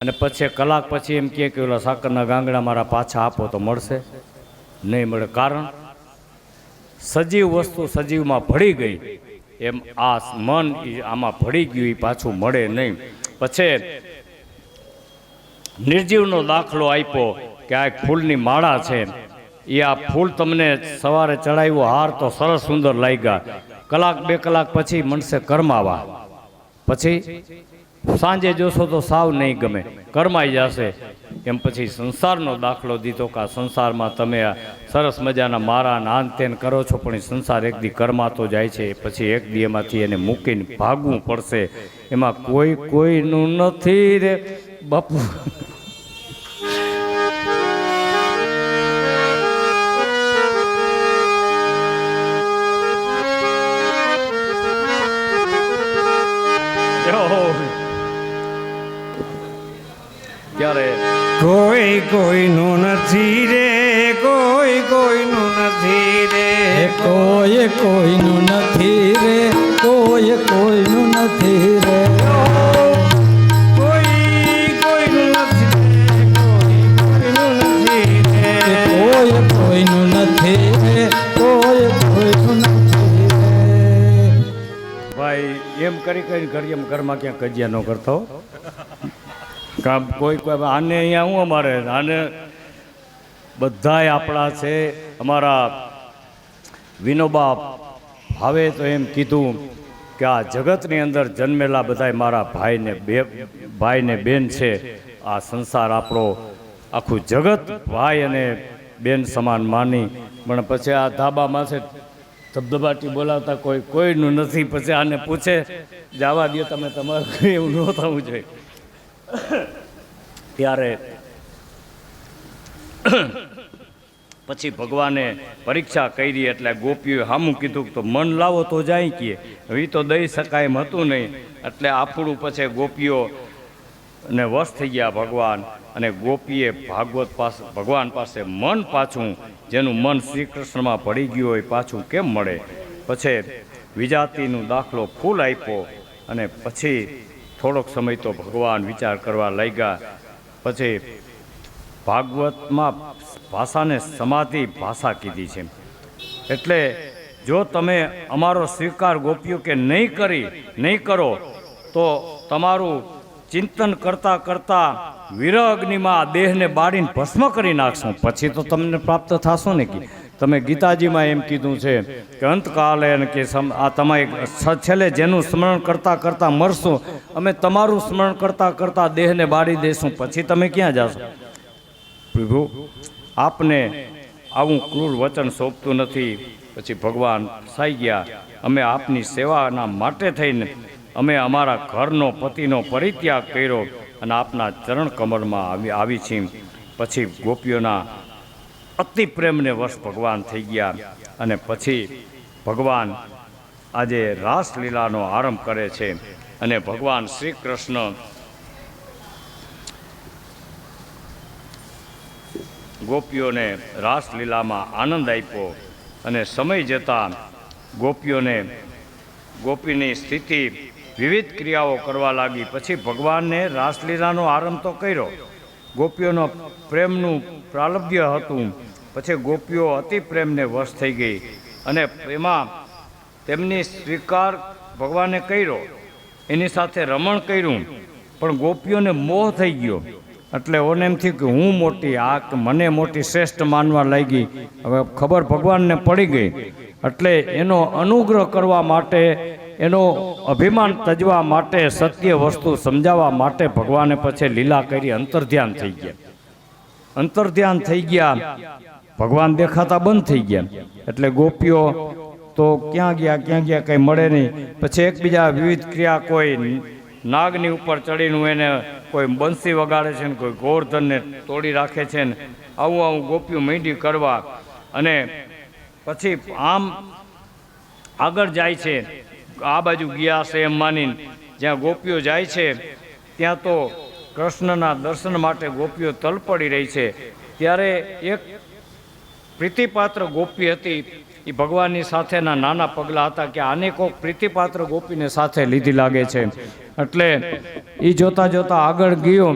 અને પછી કલાક પછી એમ કહે કે ઓલા સાકરના ગાંગડા મારા પાછા આપો તો મળશે નહીં મળે. કારણ સજીવ વસ્તુ સજીવમાં ભળી ગઈ એમ આ મન આમાં ભળી ગયું એ પાછું મળે નહીં. પછી નિર્જીવનો દાખલો આપ્યો કે આ ફૂલની માળા છે, એ આ ફૂલ તમને સવારે ચડાવ્યો હાર તો સરસ સુંદર લાગ્યા, કલાક બે કલાક પછી મનસે કરમાવા, પછી સાંજે જોશો તો સાવ નહીં ગમે, કરમાઈ જશે. એમ પછી સંસારનો દાખલો દીધો કે આ સંસારમાં તમે આ સરસ મજાના મારા નાન તેન કરો છો, પણ એ સંસાર એક દી કરમાતો જાય છે, પછી એક દી એમાંથી એને મૂકીને ભાગવું પડશે. એમાં કોઈનું નથી રે બાપુ. કોઈ કોઈનું નથી રે, કોઈ કોઈનું નથી રે, કોઈ કોઈનું નથી રે, કોઈ કોઈનું નથી રે, કોઈ કોઈનું નથી રે, કોઈ કોઈનું નથી રે, કોઈ કોઈનું નથી રે, કોઈ કોઈનું નથી રે. ભાઈ એમ કરી ઘરમાં ક્યાં કજિયા ન કરતો કામ કોઈ આને અહીંયા હું અમારે આને બધાય આપણા છે. અમારા વિનોબા ભાવે તો એમ કીધું કે આ જગતની અંદર જન્મેલા બધાય મારા ભાઈને બેન છે. આ સંસાર આપણો આખું જગત ભાઈ અને બેન સમાન માની, પણ પછી આ ધાબામાં છે ધબધબાટી બોલાવતા કોઈનું નથી. પછી આને પૂછે જવા દો તમે, તમારું એવું ન થવું જોઈએ. ત્યારે પછી ભગવાને પરીક્ષા કરી, એટલે ગોપીઓએ સામું કીધું તો મન લાવો તો જાય કે હવે તો દઈ શકાય એમ હતું નહીં. એટલે આપણું પછી ગોપીઓને વશ થઈ ગયા ભગવાન, અને ગોપીએ ભગવાન પાસે મન પાછું, જેનું મન શ્રી કૃષ્ણમાં પડી ગયું હોય પાછું કેમ મળે. પછી વિજાતિનું દાખલો ફૂલ આપ્યો, અને પછી થોડોક સમય તો ભગવાન વિચાર કરવા લાગ્યા. પછી ભાગવતમાં ભાષાને સમાધિ ભાષા કીધી છે. એટલે જો તમે અમારો સ્વીકાર ગોપીઓ કે નહીં કરો તો તમારું ચિંતન કરતાં કરતાં વિરહ અગ્નિમાં આ દેહને બાળીને ભસ્મ કરી નાખશું, પછી તો તમને પ્રાપ્ત થશો ને. કે તમે ગીતાજીમાં એમ કીધું છે કે અંતકાલે કે આ તમારે છેલ્લે જેનું સ્મરણ કરતાં કરતાં મરશું, અમે તમારું સ્મરણ કરતાં કરતાં દેહને બાળી દઈશું, પછી તમે ક્યાં જશો. પ્રભુ આપને આવું ક્રૂર વચન સોંપતું નથી. પછી ભગવાન સાઈ ગયા. અમે આપની સેવાના માટે થઈને અમે અમારા ઘરનો પતિનો પરિત્યાગ કર્યો અને આપના ચરણ કમળમાં આવી છીએ. પછી ગોપીઓના અતિ પ્રેમને વશ ભગવાન થઈ ગયા. અને પછી ભગવાન આજે રાસલીલાનો આરંભ કરે છે. અને ભગવાન શ્રી કૃષ્ણ ગોપીઓને રાસલીલામાં આનંદ આપ્યો, અને સમય જતાં ગોપીની સ્થિતિ વિવિધ ક્રિયાઓ કરવા લાગી. પછી ભગવાનને રાસલીલાનો આરંભ તો કર્યો, ગોપીઓનો પ્રેમનું પ્રાલબ્ય હતું. પછી ગોપીઓ અતિ પ્રેમને વશ થઈ ગઈ, અને એમાં તેમની સ્વીકાર ભગવાને કર્યો, એની સાથે રમણ કર્યું, પણ ગોપીઓને મોહ થઈ ગયો. એટલે ઓને એમ થયું કે હું મોટી, આ મને મોટી શ્રેષ્ઠ માનવા લાગી. હવે ખબર ભગવાનને પડી ગઈ, એટલે એનો અનુગ્રહ કરવા માટે, એનો અભિમાન તજવા માટે, સત્ય વસ્તુ સમજાવવા માટે ભગવાને પછી લીલા કરી અંતર્ધ્યાન થઈ ગયા. ભગવાન દેખાતા બંધ થઈ ગયા. એટલે ગોપીઓ તો ક્યાં ગયા કંઈ મળે નહીં. પછી એકબીજા વિવિધ ક્રિયા, કોઈ નાગની ઉપર ચડીને એને કોઈ બંસી વગાડે છે ને કોઈ ગોવર્ધનને તોડી રાખે છે ને આવું ગોપીઓ માંડી કરવા. અને પછી આમ આગળ જાય છે, આ બાજુ ગયા છે એમ માનીને જ્યાં ગોપીઓ જાય છે ત્યાં તો કૃષ્ણના દર્શન માટે ગોપીઓ તલપડી રહી છે. ત્યારે એક પ્રીતિપાત્ર ગોપી હતી, એ ભગવાનની સાથેના નાના પગલાં હતા કે આને કોઈક પ્રીતિપાત્ર ગોપીને સાથે લીધી લાગે છે. એટલે એ જોતા જોતા આગળ ગયો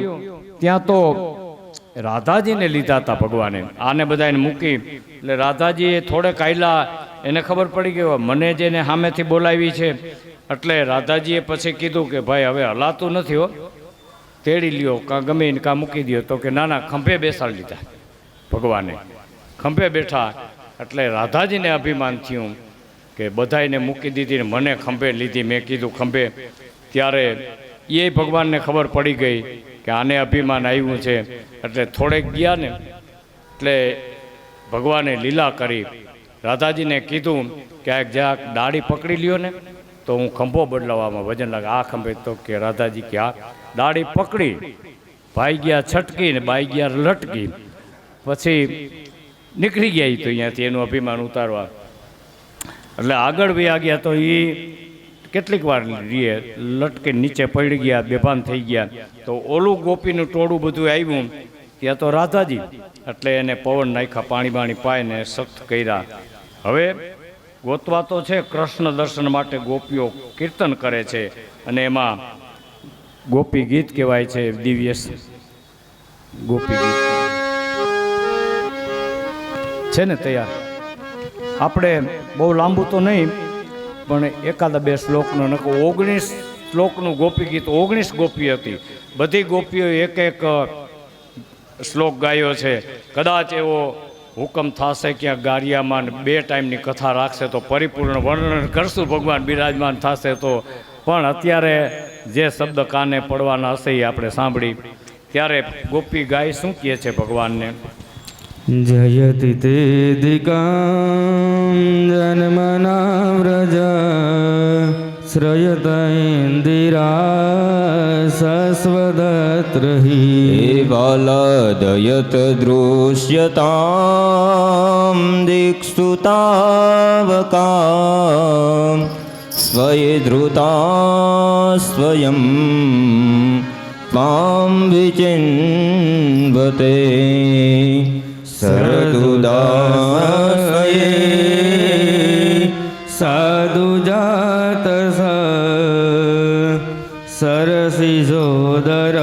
ત્યાં તો રાધાજીને લીધા હતા ભગવાને. આને બધાને મૂકી એટલે રાધાજીએ થોડેક આયલા, એને ખબર પડી ગઈ મને જેને સામેથી બોલાવી છે. એટલે રાધાજીએ પછી કીધું કે ભાઈ હવે હલાતું નથી હો, તેડી લ્યો કાં ગમે એને કાં મૂકી દો. તો કે ના ખંભે બેસાડી લીધા ભગવાને, ખંભે બેઠા. એટલે રાધાજીને અભિમાન થયું કે બધાને મૂકી દીધી ને મને ખંભે લીધી. મેં કીધું ખંભે. ત્યારે એ ભગવાનને ખબર પડી ગઈ કે આને અભિમાન આવ્યું છે. એટલે થોડેક ગયા ને એટલે ભગવાને લીલા કરી. રાધાજીને કીધું કે આ જ્યાં દાઢી પકડી લ્યો ને તો હું ખંભો બદલાવવામાં વજન લાગે. આ ખંભે તો કે રાધાજી કે આ દાઢી પકડી, ભાઈ ગયા છટકી ને બાઈ ગયા લટકી, પછી નીકળી ગયા તો અહીંયાથી એનું અભિમાન ઉતારવા. એટલે આગળ વ્યા ગયા તો એ કેટલીક વાર રીએ લટકે નીચે પડી ગયા, બેભાન થઈ ગયા. તો ઓલું ગોપીનું ટોળું બધું આવ્યું ત્યાં તો રાધાજી. એટલે એને પવન નાખ્યા, પાણી બાણી પાઈને સખ્ત કર્યા. હવે ગોતવા તો છે કૃષ્ણ દર્શન માટે ગોપીઓ કીર્તન કરે છે અને એમાં ગોપી ગીત કહેવાય છે, દિવ્ય ગોપી ગીત છે ને તૈયાર. આપણે બહુ લાંબુ તો નહીં પણ એકાદ બે શ્લોકનો નકો 19 શ્લોકનું ગોપી ગીત. 19 ગોપી હતી, બધી ગોપીઓ એક એક શ્લોક ગાયો છે. કદાચ એવો હુકમ થશે ક્યાં ગારિયામાં 2 ટાઈમની કથા રાખશે તો પરિપૂર્ણ વર્ણન કરશું, ભગવાન બિરાજમાન થશે તો. પણ અત્યારે જે શબ્દ કાને પડવાના હશે એ આપણે સાંભળી. ત્યારે ગોપી ગાય શું કહે છે ભગવાનને? જયતિ તે દિકાં જન્મના વ્રજ શ્રયત ઇન્દિરા સસ્વદત્રહિ બાલદયત દૃશ્યતામ દીક્ષુતાવકામ સ્વયે ધૃતા સ્વયં ત્વાં વિચિન્વતે સરદુદાસયે સાધુજાત સરસિજોદર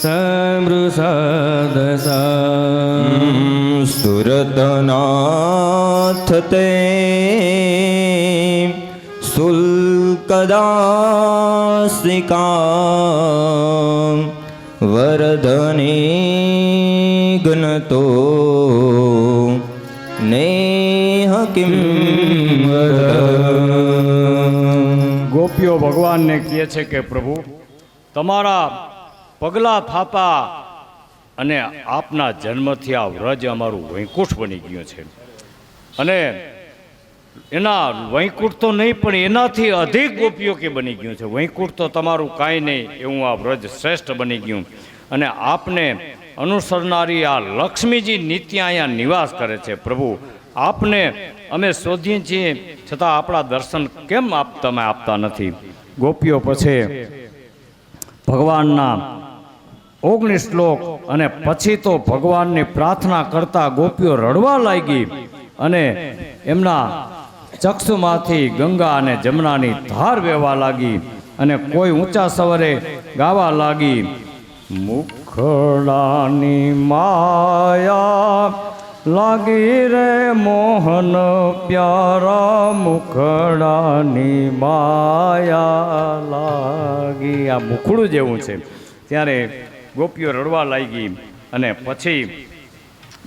સમૃષદસા સુરતનાથ તે શુલ્કદાસિકા વરધની ગનતો નેહ કિમ ગોપીઓ ભગવાનને કહે છે કે પ્રભુ તમારા પગલા થાપા અને આપના જન્મથી આ વ્રજ અમારું વૈકુંઠ બની ગયું છે. અને એના વૈકુંઠ તો નહીં પણ એનાથી અધિક ગોપીઓ કે બની ગયું છે. વૈકુંઠ તો તમારું કાંઈ નહીં એવું આ વ્રજ શ્રેષ્ઠ બની ગયું. અને આપને અનુસરનારી આ લક્ષ્મીજી નિત્ય અહીંયા નિવાસ કરે છે. પ્રભુ આપને અમે શોધીએ છીએ છતાં આપણા દર્શન કેમ તમે આપતા નથી? ગોપીઓ પછી ભગવાનના 19 શ્લોક અને પછી તો ભગવાનની પ્રાર્થના કરતા ગોપીઓ રડવા લાગી અને એમના ચક્ષુમાંથી ગંગા અને જમનાની ધાર વહેવા લાગી અને કોઈ ઊંચા સ્વરે ગાવા લાગી, મુખડાની માયા લાગી રે મોહન પ્યારા, મુખડાની માયા લાગી. આ મુખડું જેવું છે. ત્યારે ગોપીઓ રડવા લાગી અને પછી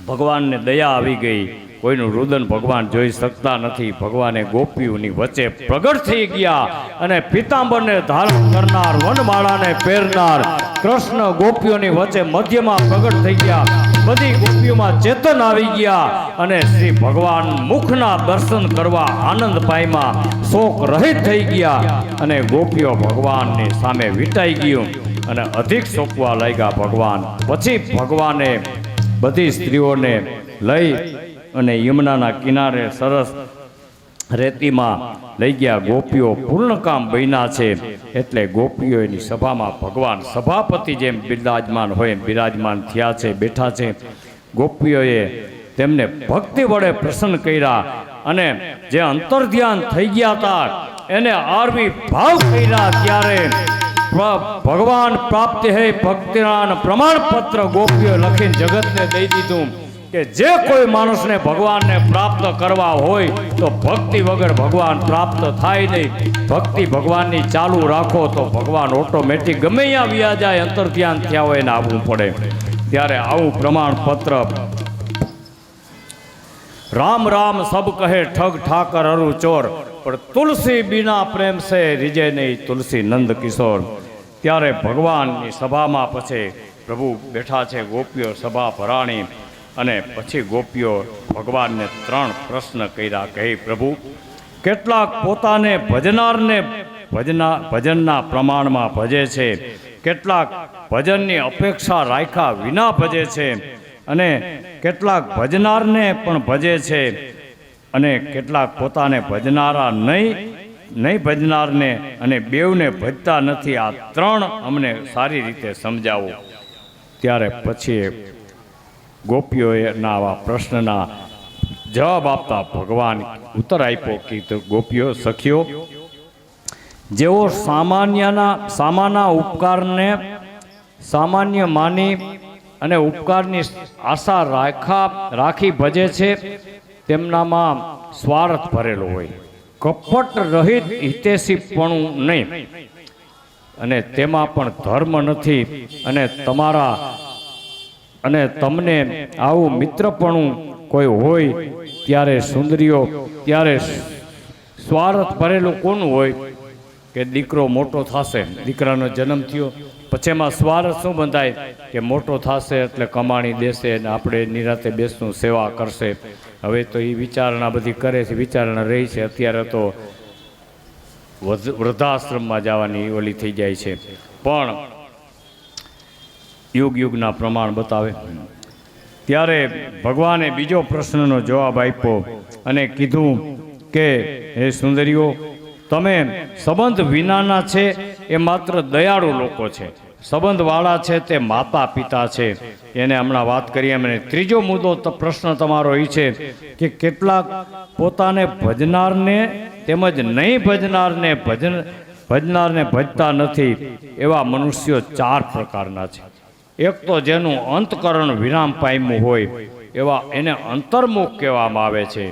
ભગવાનને દયા આવી ગઈ. કોઈનું રુદન ભગવાન જોઈ શકતા નથી. ભગવાને ગોપીઓની વચ્ચે પ્રગટ થઈ ગયા અને પિતાંબરને ધારણ કરનાર, વનમાળાને પહેરનાર કૃષ્ણ ગોપીઓની વચ્ચે મધ્યમાં પ્રગટ થઈ ગયા. બધી ગોપીઓમાં ચેતન આવી ગયા અને શ્રી ભગવાન મુખના દર્શન કરવા આનંદ પામ્યા, શોક રહિત થઈ ગયા અને ગોપીઓ ભગવાનની સામે વીંટાઈ ગયું અને અધિક શોકવા લાગ્યા ભગવાન. પછી ભગવાને બધી સ્ત્રીઓને લઈ અને યમુનાના કિનારે સરસ રેતીમાં લઈ ગયા. ગોપીઓ પૂર્ણકામ બન્યા છે એટલે ગોપીઓની સભામાં ભગવાન સભાપતિ જેમ બિરાજમાન હોય બિરાજમાન થયા છે, બેઠા છે. ગોપીઓએ તેમને ભક્તિ વડે પ્રસન્ન કર્યા અને જે અંતર્ધ્યાન થઈ ગયા હતા એને આરવી ભાવ કર્યા ત્યારે ભગવાન પ્રાપ્તિ હે ભક્તિના પ્રમાણપત્ર ગોપીઓ લખીને જગતને દઈ દીધું કે જે કોઈ માણસને ભગવાનને પ્રાપ્ત કરવા હોય તો ભક્તિ વગર ભગવાન પ્રાપ્ત થાય નહીં. ભક્તિ ભગવાનની ચાલુ રાખો તો ભગવાન ઓટોમેટિક ગમે ત્યાં વ્યા જાય અંતર્ધ્યાન થયા હોય એને આવવું પડે. ત્યારે આવું પ્રમાણપત્ર રામ રામ સબ કહે ઠગ ઠાકર અરુ ચોર પણ તુલસી બિના પ્રેમ સે રીજે નહીં તુલસી નંદ કિશોર. ત્યારે ભગવાનની સભામાં પછી પ્રભુ બેઠા છે, ગોપીઓ સભા ભરાણી અને પછી ગોપીઓ ભગવાનને 3 પ્રશ્ન કર્યા કે હે પ્રભુ, કેટલાક પોતાને ભજનારને ભજનના પ્રમાણમાં ભજે છે, કેટલાક ભજનની અપેક્ષા રાખ્યા વિના ભજે છે અને કેટલાક ભજનારને પણ ભજે છે અને કેટલાક પોતાને ભજનારા નહીં ભજનારને અને બેવને ભજતા નથી. આ 3 અમને સારી રીતે સમજાવો. ત્યારે પછી ગોપીઓના આવા પ્રશ્નના જવાબ આપતા ભગવાન ઉત્તર આપ્યો કે ગોપીઓ સખીઓ, જેઓ સામાના ઉપકારને સામાન્ય માની અને ઉપકારની આશા રાખી ભજે છે તેમનામાં સ્વાર્થ ભરેલો હોય, કપટ રહિત હિતેશીપણું નહીં અને તેમાં પણ ધર્મ નથી અને તમને આવું મિત્રપણું કોઈ હોય ત્યારે સુંદરીઓ ત્યારે સ્વાર્થ ભરેલું કોનું હોય કે દીકરો મોટો થશે, દીકરાનો જન્મ થયો પછી એમાં સ્વાર્થ શું બંધાય કે મોટો થશે એટલે કમાણી દેશે અને આપણે નિરાતે બેસનું સેવા કરશે. હવે તો એ વિચારણા બધી કરે છે, વિચારણા રહી છે. અત્યારે તો વૃદ્ધાશ્રમમાં જવાની ઓલી થઈ જાય છે, પણ યુગના પ્રમાણ બતાવે. ત્યારે ભગવાને બીજો પ્રશ્નનો જવાબ આપ્યો અને કીધું કે હે સુંદરીઓ, તમે સંબંધ વિનાના છે એ માત્ર દયાળુ લોકો છે, સંબંધવાળા છે તે માતા પિતા છે. એને હમણાં વાત કરીએ. અને ત્રીજો મુદ્દો પ્રશ્ન તમારો એ છે કે કેટલાક પોતાને ભજનારને તેમજ નહીં ભજનારને ભજતા નથી એવા મનુષ્યો 4 પ્રકારના છે. એક તો જેનું અંતકરણ વિરામ પામ્યું હોય એવા એને અંતર્મુખ કહેવામાં આવે છે.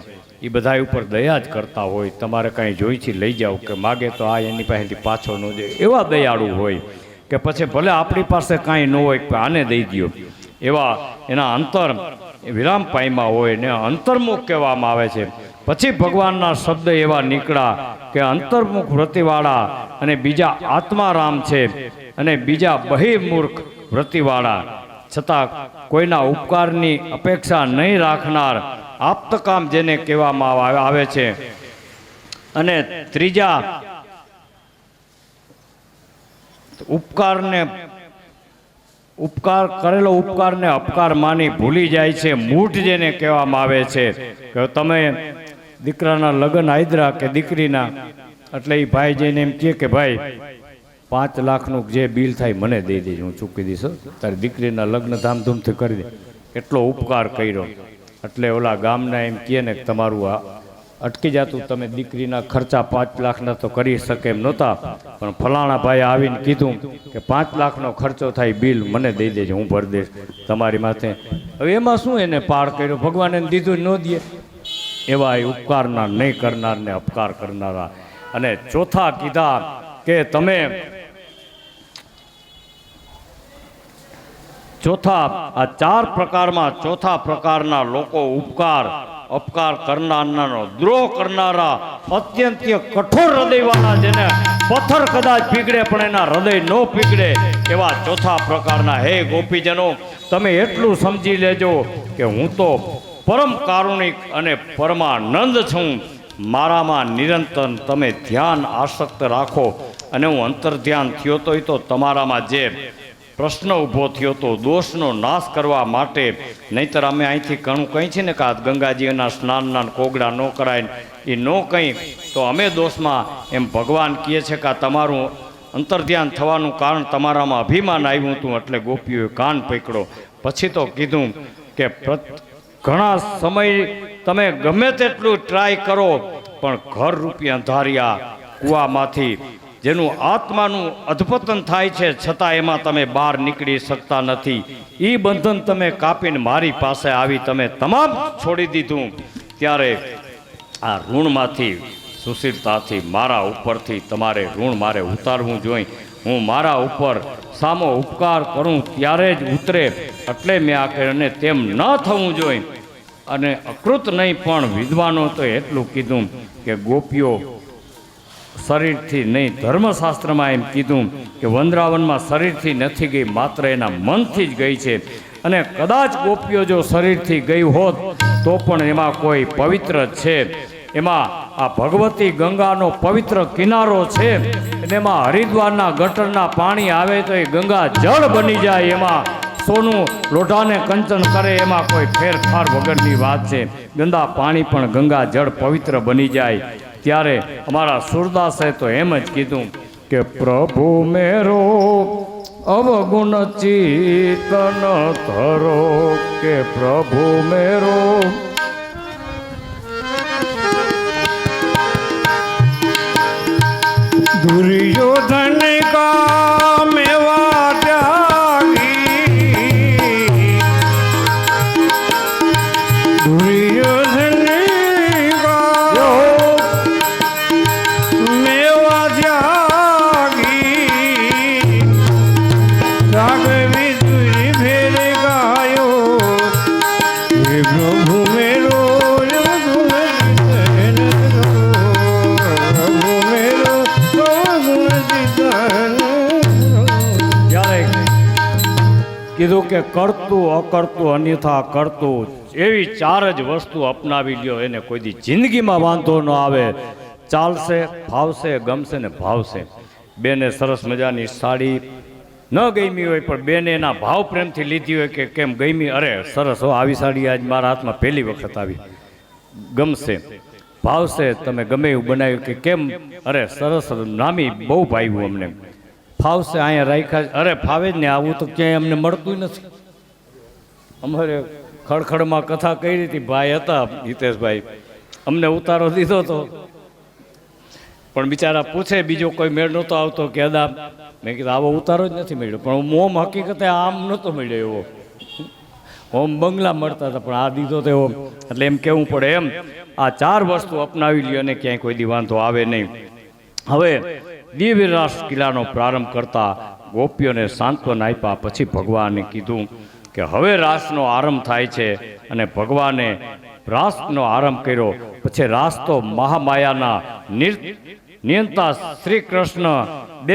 એ બધા ઉપર દયા જ કરતા હોય, તમારે કાંઈ જોઈથી લઈ જાઓ કે માગે તો આ એની પાસેથી પાછો ન જાય એવા દયાળુ હોય, કે પછી ભલે આપણી પાસે કાંઈ ન હોય કે આને દઈ દો એવા એના અંતર વિરામ પામ્યા હોય ને અંતર્મુખ કહેવામાં આવે છે. પછી ભગવાનના શબ્દ એવા નીકળ્યા કે અંતર્મુખ વ્રતિવાળા અને બીજા આત્મારામ છે અને બીજા બહિર્મુખ વ્રતિવાળા, છતાં કોઈના ઉપકારની અપેક્ષા નહીં રાખનાર આપ્તકામ જેને કહેવામાં આવે છે. અને ત્રીજા કરેલો ઉપકારને અપકાર માની ભૂલી જાય છે, મૂઢ જેને કહેવામાં આવે છે. કે તમે દીકરાના લગ્ન આદરા કે દીકરીના એટલે એ ભાઈ જઈને એમ કહે કે ભાઈ 5 લાખનું જે બિલ થાય મને દઈ દેજો, હું ચૂકી દઈશ, તારી દીકરીના લગ્ન ધામધૂમથી કરી દે. એટલો ઉપકાર કર્યો એટલે ઓલા ગામના એમ કહે ને કે તમારું આ અટકી જતું, તમે દીકરીના ખર્ચા 5 લાખના તો કરી શકે એમ નહોતા, પણ ફલાણા ભાઈ આવીને કીધું કે 5 લાખનો ખર્ચો થાય બિલ મને દઈ દેજો, હું ભરી દઈશ તમારી માથે. હવે એમાં શું એને પાર કર્યો, ભગવાન એને દીધું ન દે. એવા એ ઉપકારના નહીં કરનારને અપકાર કરનારા. અને ચોથા કીધા કે તમે આ 4 પ્રકારમાં ચોથા પ્રકારના લોકો અપકાર કરનારનો દ્રોહ કરનારા, અત્યંત કઠોર હૃદયવાળા, જેને પથ્થર કદાચ પીગળે પણ એના હૃદય ન પીગળે એવા ચોથા પ્રકારના. હે ગોપીજનો, તમે એટલું સમજી લેજો કે હું તો પરમ કારુણિક અને પરમાનંદ છું. મારામાં નિરંતર તમે ધ્યાન આસક્ત રાખો. અને હું અંતર્ધ્યાન થયો તો એ તો તમારામાં જે પ્રશ્ન ઊભો થયો તો દોષનો નાશ કરવા માટે. નહીંતર અમે અહીંથી ઘણું કહી છે ને કે આ ગંગાજીના સ્નાનના કોગળા ન કરાય એ ન કહી તો અમે દોષમાં એમ ભગવાન કહે છે કે આ તમારું અંતર્ધ્યાન થવાનું કારણ તમારામાં અભિમાન આવ્યું હતું એટલે ગોપીઓએ કાન પકડો. પછી તો કીધું કે ઘણા સમય તમે ગમે તેટલું ટ્રાય કરો પણ ઘર રૂપી અંધારિયા કૂવામાંથી જેનું આત્માનું અધપતન થાય છે છતાં એમાં તમે બહાર નીકળી શકતા નથી. એ બંધન તમે કાપીને મારી પાસે આવી તમે તમામ છોડી દીધું. ત્યારે આ ઋણમાંથી સુશીલતાથી મારા ઉપરથી તમારે ઋણ મારે ઉતારવું જોઈએ. હું મારા ઉપર સામો ઉપકાર કરું ત્યારે જ ઉતરે, એટલે મેં આ કર્યું. અને તેમ ન થવું જોઈએ. અને અકૃત નહીં પણ વિદ્વાનો તો એટલું કીધું કે ગોપીઓ શરીરથી નહીં, ધર્મશાસ્ત્રમાં એમ કીધું કે વંદરાવનમાં શરીરથી નથી ગઈ, માત્ર એના મનથી જ ગઈ છે. અને કદાચ ગોપીઓ જો શરીરથી ગઈ હોત તો પણ એમાં કોઈ પવિત્ર છે. એમાં આ ભગવતી ગંગાનો પવિત્ર કિનારો છે અને એમાં હરિદ્વારના ગટરના પાણી આવે તો એ ગંગા જળ બની જાય. એમાં સોનું લોઢાને કંચન કરે એમાં કોઈ ફેરફાર વગરની વાત છે. ગંદા પાણી પણ ગંગા જળ પવિત્ર બની જાય. ત્યારે અમારા સુરદાસે તો એમ જ કીધું કે પ્રભુ મેરો અવગુણ ચિતન ધરો, કે પ્રભુ મેરો दुर्योधन का मेवा त्यागी, दुर्योधन का मेवा त्यागी, राघवी तुझी भेद गायो, हे प्रभु मेरो કીધું કે કરતું અકર્તું અન્યથા કરતું, એવી ચાર જ વસ્તુ અપનાવી લ્યો, એને કોઈ દી જિંદગીમાં વાંધો ન આવે. ચાલશે, ફાવશે, ગમશે ને ભાવશે. બેને સરસ મજાની સાડી ન ગમી હોય પણ બેને એના ભાવ પ્રેમથી લીધી હોય કે કેમ ગમી, અરે સરસ હો, આવી સાડી આજ મારા હાથમાં પહેલી વખત આવી, ગમશે. ભાવશે, તમે ગમે એવું બનાવ્યું કે કેમ, અરે સરસ, નામી બહુ ભાવ્યું અમને. ફાવશે, અહીંયા રાખ્યા, અરે ફાવે જ ને, આવું તો ક્યાંય અમને મળતું નથી. અમારે ખડખડમાં કથા કરી હતી, ભાઈ હતા હિતેશભાઈ, અમને ઉતારો દીધો હતો પણ બિચારા પૂછે બીજો કોઈ મેળ નહોતો આવતો કે અદા, મેં કીધું આવો ઉતારો જ નથી મળ્યો. પણ મોમ હકીકતે આમ નહોતો મળ્યો એવો, હોમ બંગલા મળતા હતા પણ આ દીધો તો એવો. એટલે એમ કહેવું પડે એમ આ ચાર વસ્તુ અપનાવી લ્યો અને ક્યાંય કોઈ દી વાંધો આવે નહીં. હવે દિવ્યરાસ કિલ્લાનો પ્રારંભ કરતા ગોપીઓને સાંત્વન આપ્યા. પછી ભગવાને કીધું કે હવે રાસનો આરંભ થાય છે. અને ભગવાને રાસનો આરંભ કર્યો. પછી રાસ તો મહામાયાના નિયંતા શ્રી કૃષ્ણ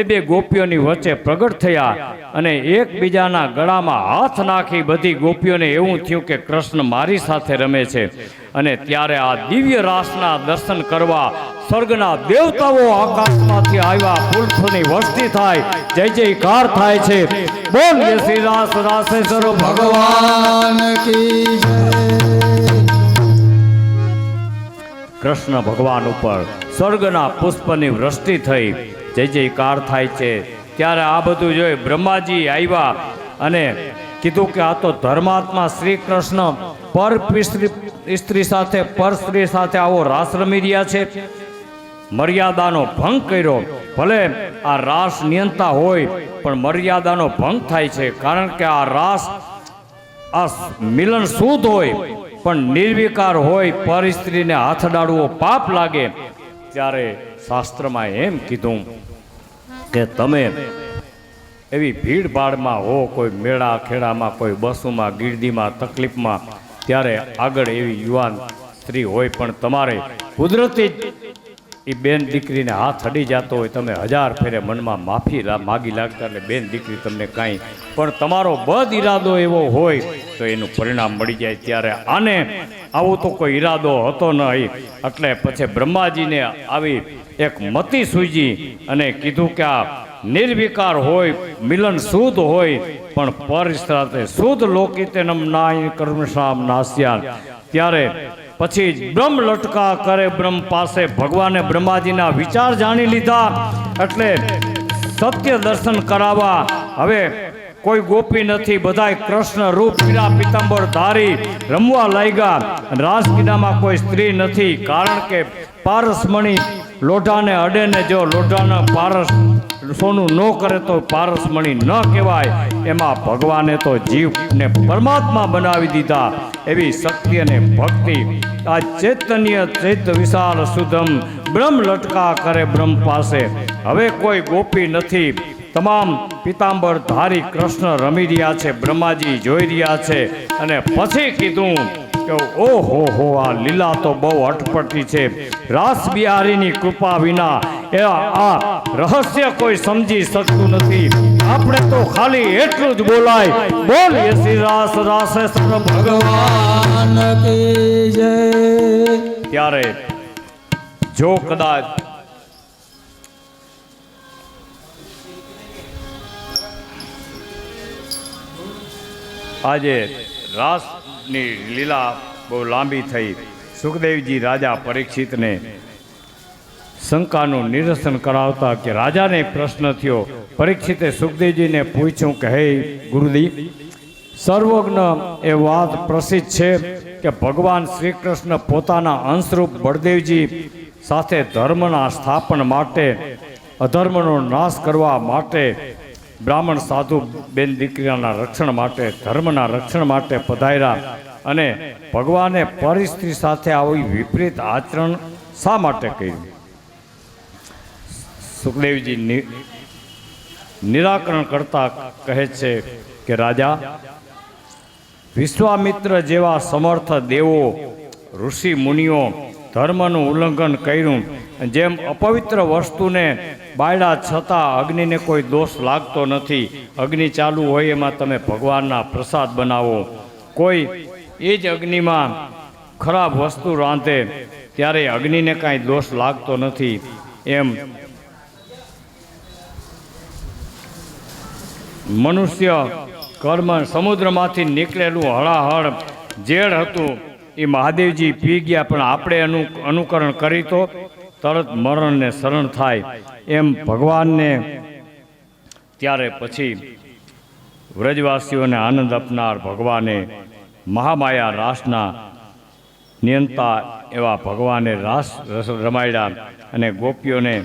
બે ગોપીઓની વચ્ચે પ્રગટ થયા અને એકબીજાના ગળામાં હાથ નાખી બધી ગોપીઓને એવું થયું કે કૃષ્ણ મારી સાથે રમે છે. અને ત્યારે આ દિવ્ય રાસના દર્શન કરવા સ્વર્ગના દેવતાઓ આકાશમાંથી આવ્યા, ફૂલની વસ્તી થાય, જય જયકાર થાય છે. બોલ શ્રી રાસ રાસેશ્વર ભગવાન કી જય. કૃષ્ણ ભગવાન ઉપર સ્વર્ગના પુષ્પની વૃષ્ટિ થઈ, જય જયકાર થાય છે. ત્યારે આ બધું જોઈ બ્રહ્માજી આવ્યા અને કીધું કે આ તો ધર્માત્મા શ્રી કૃષ્ણ પર સ્ત્રી સાથે પર સ્ત્રી સાથે આવો રાસ રમી રહ્યા છે, મર્યાદાનો ભંગ કર્યો. ભલે આ રાસ નિયંતા હોય પણ મર્યાદાનો ભંગ થાય છે. કારણ કે આ રાસ આ મિલન શુદ્ધ હોય પણ નિર્વિકાર હોય, પર સ્ત્રીને હાથ અડાડવો પાપ લાગે. ત્યારે શાસ્ત્રમાં એમ કીધું કે તમે એવી ભીડભાડમાં હો, કોઈ મેળા ખેડામાં, કોઈ બસોમાં, ગીરદીમાં, તકલીફમાં, ત્યારે આગળ એવી યુવાન સ્ત્રી હોય પણ તમારે કુદરતી જ એ બેન દીકરીને હાથ અડી જતો હોય, તમે હજાર ફેરે મનમાં માફી માગી લાગતા એટલે બેન દીકરી તમને કાંઈ પણ તમારો બદ ઈરાદો એવો હોય તો એનું પરિણામ મળી જાય. ત્યારે આને આવું તો કોઈ ઈરાદો હતો નહીં. એટલે પછી બ્રહ્માજીને આવી એક મતિ સૂજી અને કીધું કે આ નિર્વિકાર હોય, મિલન શુદ્ધ હોય પણ પર સાથે શુદ્ધ લોકિતેનમ નાય કર્મશામ નાસ્યાન. ત્યારે પછી બ્રહ્મ લટકા કરે બ્રહ્મ પાસે. ભગવાને બ્રહ્માજીના વિચાર જાણી લીધા એટલે સત્ય દર્શન કરાવવા હવે કોઈ ગોપી નથી, બધાય કૃષ્ણ રૂપ પીળા પીતાંબર ધારી રમવા લાગ્યા. રાસક્રીડામાં કોઈ સ્ત્રી નથી, કારણ કે પારસમણી લોઢાને અડે ને જો લોઢાના પારસ સોનું ન કરે તો પારસમણી ન કહેવાય. એમાં ભગવાને તો જીવને પરમાત્મા બનાવી દીધા. એવી શક્તિ અને ભક્તિ આ ચૈતન્ય ચૈત વિશાળ સુધમ બ્રહ્મ લટકા કરે બ્રહ્મ પાસે. હવે કોઈ ગોપી નથી, તમામ પિતાંબર ધારી કૃષ્ણ રમી રહ્યા છે, બ્રહ્માજી જોઈ રહ્યા છે. અને પછી કીધું કે ઓહો હો, આ લીલા તો બહુ અટપટી છે. રાસ બિહારીની કૃપા વિના આ રહસ્ય કોઈ સમજી શકતું નથી. આપણે તો ખાલી એટલું જ બોલાય, બોલીએ શ્રી રાસ રાસેશ્વર ભગવાન કી જય. ત્યારે જો કદાચ આજે રાસની લીલા બહુ લાંબી થઈ. સુખદેવજી રાજા પરીક્ષિતને શંકાનું નિરસન કરાવતા કે રાજાને પ્રશ્ન થયો. પરીક્ષિતે સુખદેવજીને પૂછ્યું કે હે ગુરુદેવ, સર્વજ્ઞ એ વાત પ્રસિદ્ધ છે કે ભગવાન શ્રી કૃષ્ણ પોતાના અંશરૂપ બળદેવજી સાથે ધર્મના સ્થાપન માટે, અધર્મનો નાશ કરવા માટે, બ્રાહ્મણ સાધુ બેન દીકરીના રક્ષણ માટે, ધર્મના રક્ષણ માટે પધાર્યા. અને ભગવાને પરિસ્થિતિ સાથે આવી વિપરીત આચરણ શા માટે કર્યું? સુખદેવજી નિરાકરણ કરતા કહે છે કે રાજા, વિશ્વામિત્ર જેવા સમર્થ દેવો, ઋષિ મુનિઓ ધર્મનું ઉલ્લંઘન કર્યું. જેમ અપવિત્ર વસ્તુને બાળ્યા છતાં અગ્નિને કોઈ દોષ લાગતો નથી. અગ્નિ ચાલુ હોય એમાં તમે ભગવાનના પ્રસાદ બનાવો. કોઈ એ જ અગ્નિમાં ખરાબ વસ્તુ રાંધે ત્યારે અગ્નિને કાંઈ દોષ લાગતો નથી. એમ મનુષ્ય કર્મ સમુદ્રમાંથી નીકળેલું હળાહળ ઝેડ હતું એ મહાદેવજી પી ગયા, પણ આપણે અનુકરણ કરી તો તરત મરણને શરણ થાય. એમ ભગવાનને ત્યારે પછી વ્રજવાસીઓને આનંદ આપનાર ભગવાને મહામાયા રાસના નિયંતા એવા ભગવાને રાસ રમાડ્યા અને ગોપીઓને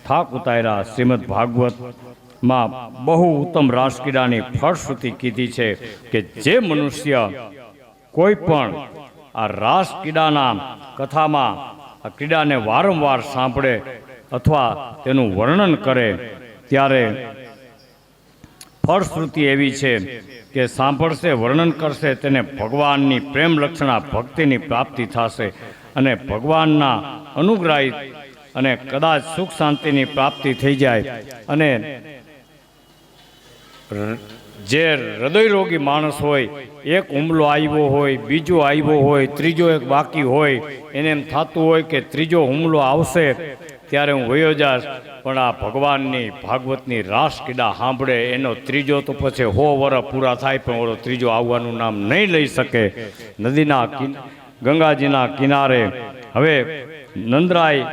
થાક ઉતાર્યા. શ્રીમદ ભાગવતમાં બહુ ઉત્તમ રાસક્રીડાની ફળશ્રુતિ કીધી છે કે જે મનુષ્ય કોઈ પણ આ રાસક્રીડાના કથામાં આ ક્રીડાને વારંવાર સાંભળે અથવા તેનું વર્ણન કરે ત્યારે ફળશ્રુતિ એવી છે કે સાંભળશે, વર્ણન કરશે, તેને ભગવાનની પ્રેમ લક્ષણા ભક્તિની પ્રાપ્તિ થશે અને ભગવાનના અનુગ્રહિત અને કદાચ સુખ શાંતિની પ્રાપ્તિ થઈ જાય. અને જે હૃદયરોગી માણસ હોય, એક હુમલો આવ્યો હોય, બીજો આવ્યો હોય, ત્રીજો એક બાકી હોય, એને એમ થતું હોય કે ત્રીજો હુમલો આવશે ત્યારે હું વયો જાશ, પણ આ ભગવાનની ભાગવતની રાસક્રીડા સાંભળે એનો ત્રીજો તો પછી 100 વર્ષ પૂરા થાય પણ ઓલો ત્રીજો આવવાનું નામ નહીં લઈ શકે. નદીના ગંગાજીના કિનારે હવે નંદરાય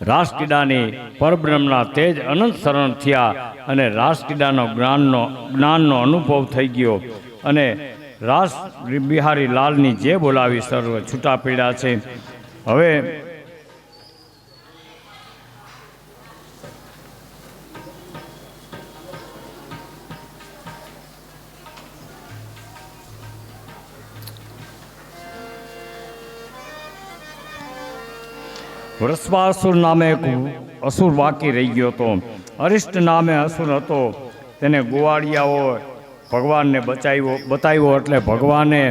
રાસક્રીડાની પરબ્રહ્મના તેજ અનંત શરણ થયા અને રાસક્રીડાનો જ્ઞાનનો અનુભવ થઈ ગયો. અને રાસ બિહારી લાલની જે બોલાવી સર્વ છૂટા પડ્યા છે. હવે વૃષભાસુર નામે એક અસુર બાકી રહી ગયો હતો. અરિષ્ટ નામે અસુર હતો. તેને ગોવાળિયાઓ ભગવાનને બતાવ્યો એટલે ભગવાને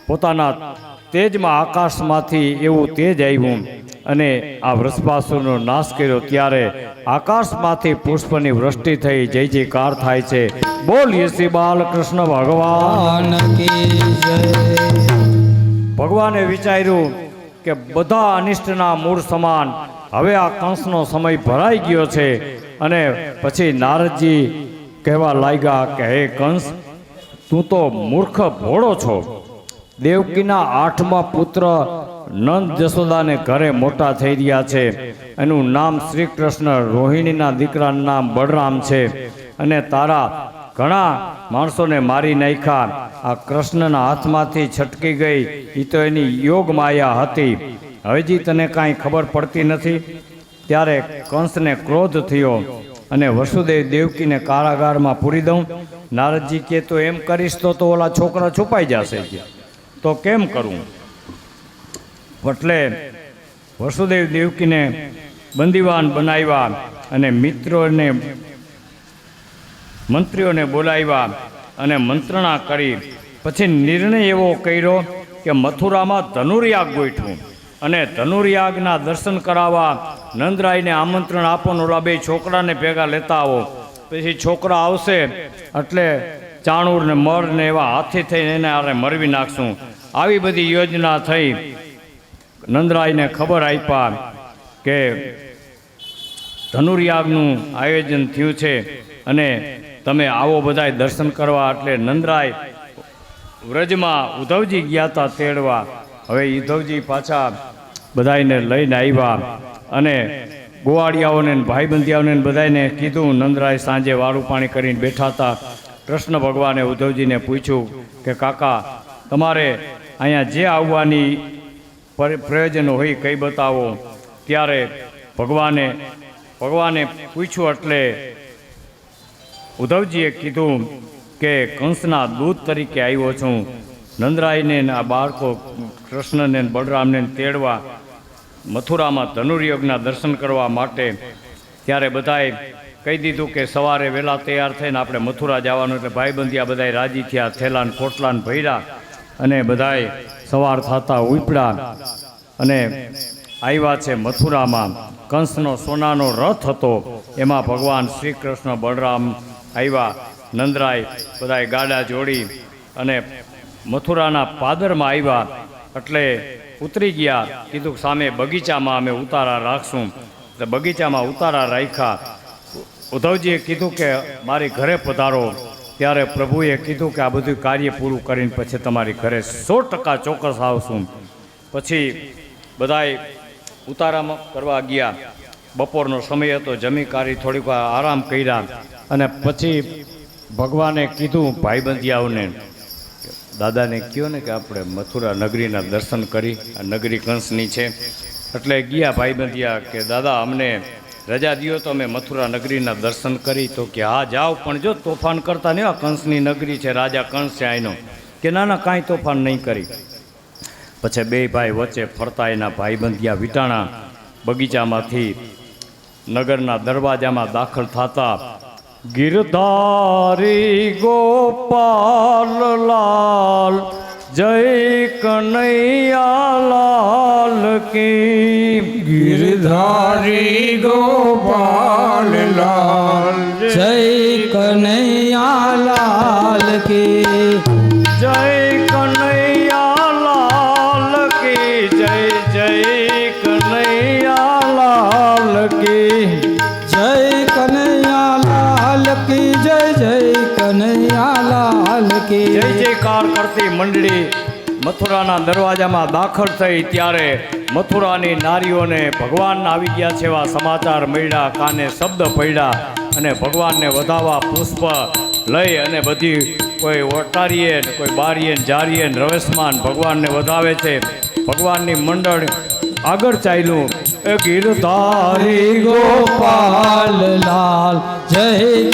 પોતાના તેજમાં આકાશમાંથી એવું તેજ આવ્યું અને આ વૃષભાસુરનો નાશ કર્યો. ત્યારે આકાશમાંથી પુષ્પની વૃષ્ટિ થઈ, જય જયકાર થાય છે. બોલીએ શ્રી બાલકૃષ્ણ ભગવાન કી જય. ભગવાને વિચાર્યું કે બધા અનિષ્ટના મૂળ સમાન હવે આ કંસનો સમય ભરાઈ ગયો છે. અને પછી નારદજી કહેવા લાગ્યા કે હે કંસ, તું તો મૂર્ખ ભોળો છો. દેવકીના 8મા પુત્ર નંદ જશોદાને ઘરે મોટા થઈ રહ્યા છે. એનું નામ શ્રી કૃષ્ણ, રોહિણીના દીકરાનું નામ બળરામ છે. અને તારા ઘણા માણસોને મારી નાખ્યા. આ કૃષ્ણના હાથમાંથી છટકી ગઈ એ તો એની યોગ માયા હતી. હવેજી તને કાંઈ ખબર પડતી નથી. ત્યારે કંસને ક્રોધ થયો અને વસુદેવ દેવકીને કારાગારમાં પૂરી દઉં. નારદજી કે તો એમ કરીશ તો ઓલા છોકરા છુપાઈ જશે કે તો કેમ કરું? એટલે વસુદેવ દેવકીને બંદીવાન બનાવ્યા અને મંત્રીઓને બોલાવ્યા અને મંત્રણા કરી. પછી નિર્ણય એવો કર્યો કે મથુરામાં ધનુર્યાગ ગોઠવું અને ધનુર્યાગના દર્શન કરાવવા નંદરાયને આમંત્રણ આપો. ઓલા બે છોકરાને ભેગા લેતા આવો. પછી છોકરા આવશે એટલે ચાણૂર ને મર ને એવા હાથી થઈને એને આરે મરવી નાખશું. આવી બધી યોજના થઈ. નંદરાયને ખબર આપ્યા કે ધનુર્યાગનું આયોજન થયું છે અને તમે આવો બધાય દર્શન કરવા. એટલે નંદરાય વ્રજમાં ઉદ્ધવજી ગયા હતા તેડવા. હવે ઉદ્ધવજી પાછા બધાને લઈને આવ્યા અને ગોવાળિયાઓને ભાઈબંધિયાઓને બધાને કીધું. નંદરાય સાંજે વાળું પાણી કરીને બેઠા હતા. કૃષ્ણ ભગવાને ઉદ્ધવજીને પૂછ્યું કે કાકા તમારે અહીંયા જે આવવાની પ્રયોજન હોય કંઈ બતાવો. ત્યારે ભગવાને પૂછ્યું એટલે ઉદ્ધવજીએ કીધું કે કંસના દૂત તરીકે આવ્યો છું. નંદરાયને આ બાળકો કૃષ્ણને બળરામને તેડવા મથુરામાં ધનુર્યોગના દર્શન કરવા માટે. ત્યારે બધાએ કહી દીધું કે સવારે વહેલા તૈયાર થઈને આપણે મથુરા જવાનું. એટલે ભાઈબંધિયા બધાએ રાજી થયા. થેલાન પોટલાન ભર્યા અને બધાએ સવાર થતા ઉપડ્યા અને આવ્યા છે મથુરામાં. કંસનો સોનાનો રથ હતો. એમાં ભગવાન શ્રી કૃષ્ણ બળરામ આવ્યા. નંદરાય બધાએ ગાડા જોડી અને મથુરાના પાદરમાં આવ્યા. એટલે ઉતરી ગયા. કીધું સામે બગીચામાં અમે ઉતારા રાખશું. એટલે બગીચામાં ઉતારા રાખ્યા. ઉદ્ધવજીએ કીધું કે મારી ઘરે પધારો. ત્યારે પ્રભુએ કીધું કે આ બધું કાર્ય પૂરું કરીને પછી તમારી ઘરે 100% ચોક્કસ આવશું. પછી બધાએ ઉતારામાં કરવા ગયા. બપોરનો સમય હતો. જમી કાઢી થોડીક વાર આરામ કર્યા અને પછી ભગવાને કીધું ભાઈબંધિયાઓને, દાદાને કહ્યું ને કે આપણે મથુરા નગરીના દર્શન કરી. આ નગરી કંસની છે. એટલે ગયા ભાઈબંધિયા કે દાદા અમને રજા દ્યો તો અમે મથુરા નગરીના દર્શન કરી. તો કે હા જાઓ, પણ જો તોફાન કરતા નહીં. આ કંસની નગરી છે, રાજા કંસ છે આઈનો. કે ના ના કાંઈ તોફાન નહીં કરી. પછી બે ભાઈ વચ્ચે ફરતા એના ભાઈબંધિયા વિટાણા બગીચામાંથી નગરના દરવાજામાં દાખલ થતા ગિરધારી ગોપાલ લાલ જય કનૈયા લાલ કી. ગિરધારી ગોપાલ લાલ જય કનૈયા લાલ કી. જય કનૈયા લાલ કી. જય જય કનૈયા લાલ કી. જય કનૈયા લાલ કી. જય જય કનૈયા લાલ કી. જય જયકાર કરતી મંડળી મથુરાના દરવાજામાં દાખલ થઈ. ત્યારે મથુરાની નારીઓને ભગવાન આવી ગયા છે એવા સમાચાર મળ્યા. કાને શબ્દ પડ્યા અને ભગવાનને વધાવવા પુષ્પ લઈ અને બધી કોઈ ઓટારીએ કોઈ બારીએ જારીએ રવેશમાન ભગવાનને વધાવે છે. ભગવાનની મંડળ આગળ ચાલ્યું. એ ગિરધારી ગોપાલ લાલ જય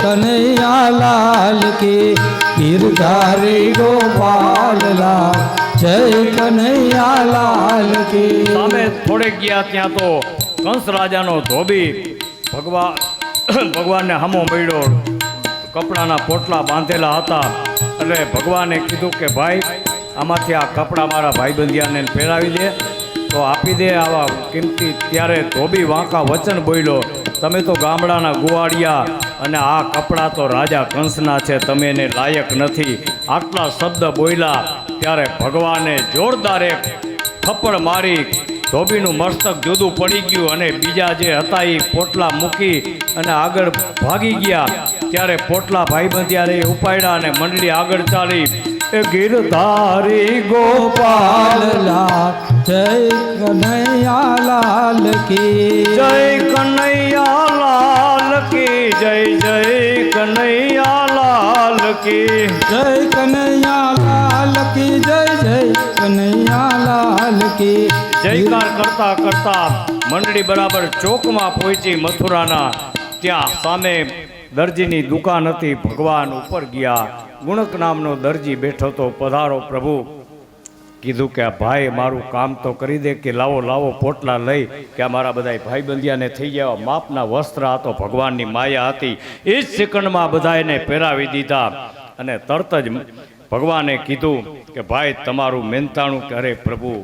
કનૈયા લાલ કી. ગિરધારી ગોપાલ લાલ જય કનૈયા લાલ કી. સામે થોડેક ગયા ત્યાં તો કંસ રાજાનો ધોબી ભગવાનને હામો મળ્યો. કપડાના પોટલા બાંધેલા હતા. એટલે ભગવાને કીધું કે ભાઈ આમાંથી આ કપડાં મારા ભાઈબંધિયાને પહેરાવી દે તો આપી દે આવા કિંમતી. ત્યારે ધોબી વાંકા વચન બોલ્યો, તમે તો ગામડાના ગુવાડિયા અને આ કપડાં તો રાજા કંસના છે, તમે એને લાયક નથી. આટલા શબ્દ બોલ્યા. ત્યારે ભગવાને જોરદાર એક થપ્પડ મારી. ધોબીનું મસ્તક જુદું પડી ગયું અને બીજા જે હતા એ પોટલા મૂકી અને આગળ ભાગી ગયા. ત્યારે પોટલા ભાઈબંધિયારે ઉપાડ્યા અને મંડળી આગળ ચાલી. એ ગિરધારી ગોપાલ લાલ જય કનૈયા લાલ કી જય કનૈયા લાલ કી જય જય કનૈયા લાલ કી જય કનૈયા લાલ કી જય જય કનૈયા લાલ કી જયકાર કરતા કરતા મંડળી બરાબર ચોકમાં પહોંચી મથુરાના. ત્યાં સામે દરજીની દુકાન હતી. ભગવાન ઉપર ગયા. ગુણક નામનો દરજી બેઠો તો. પધારો પ્રભુ. કીધું કે આ ભાઈ મારું કામ તો કરી દે. કે લાવો લાવો પોટલા લઈ. કે આ મારા બધા ભાઈ બંધિયાને થઈ ગયા. માપના વસ્ત્ર આ તો ભગવાનની માયા હતી. એ જ સેકન્ડમાં બધાને પહેરાવી દીધા. અને તરત જ ભગવાને કીધું કે ભાઈ તમારું મહેનતાણું. કે અરે પ્રભુ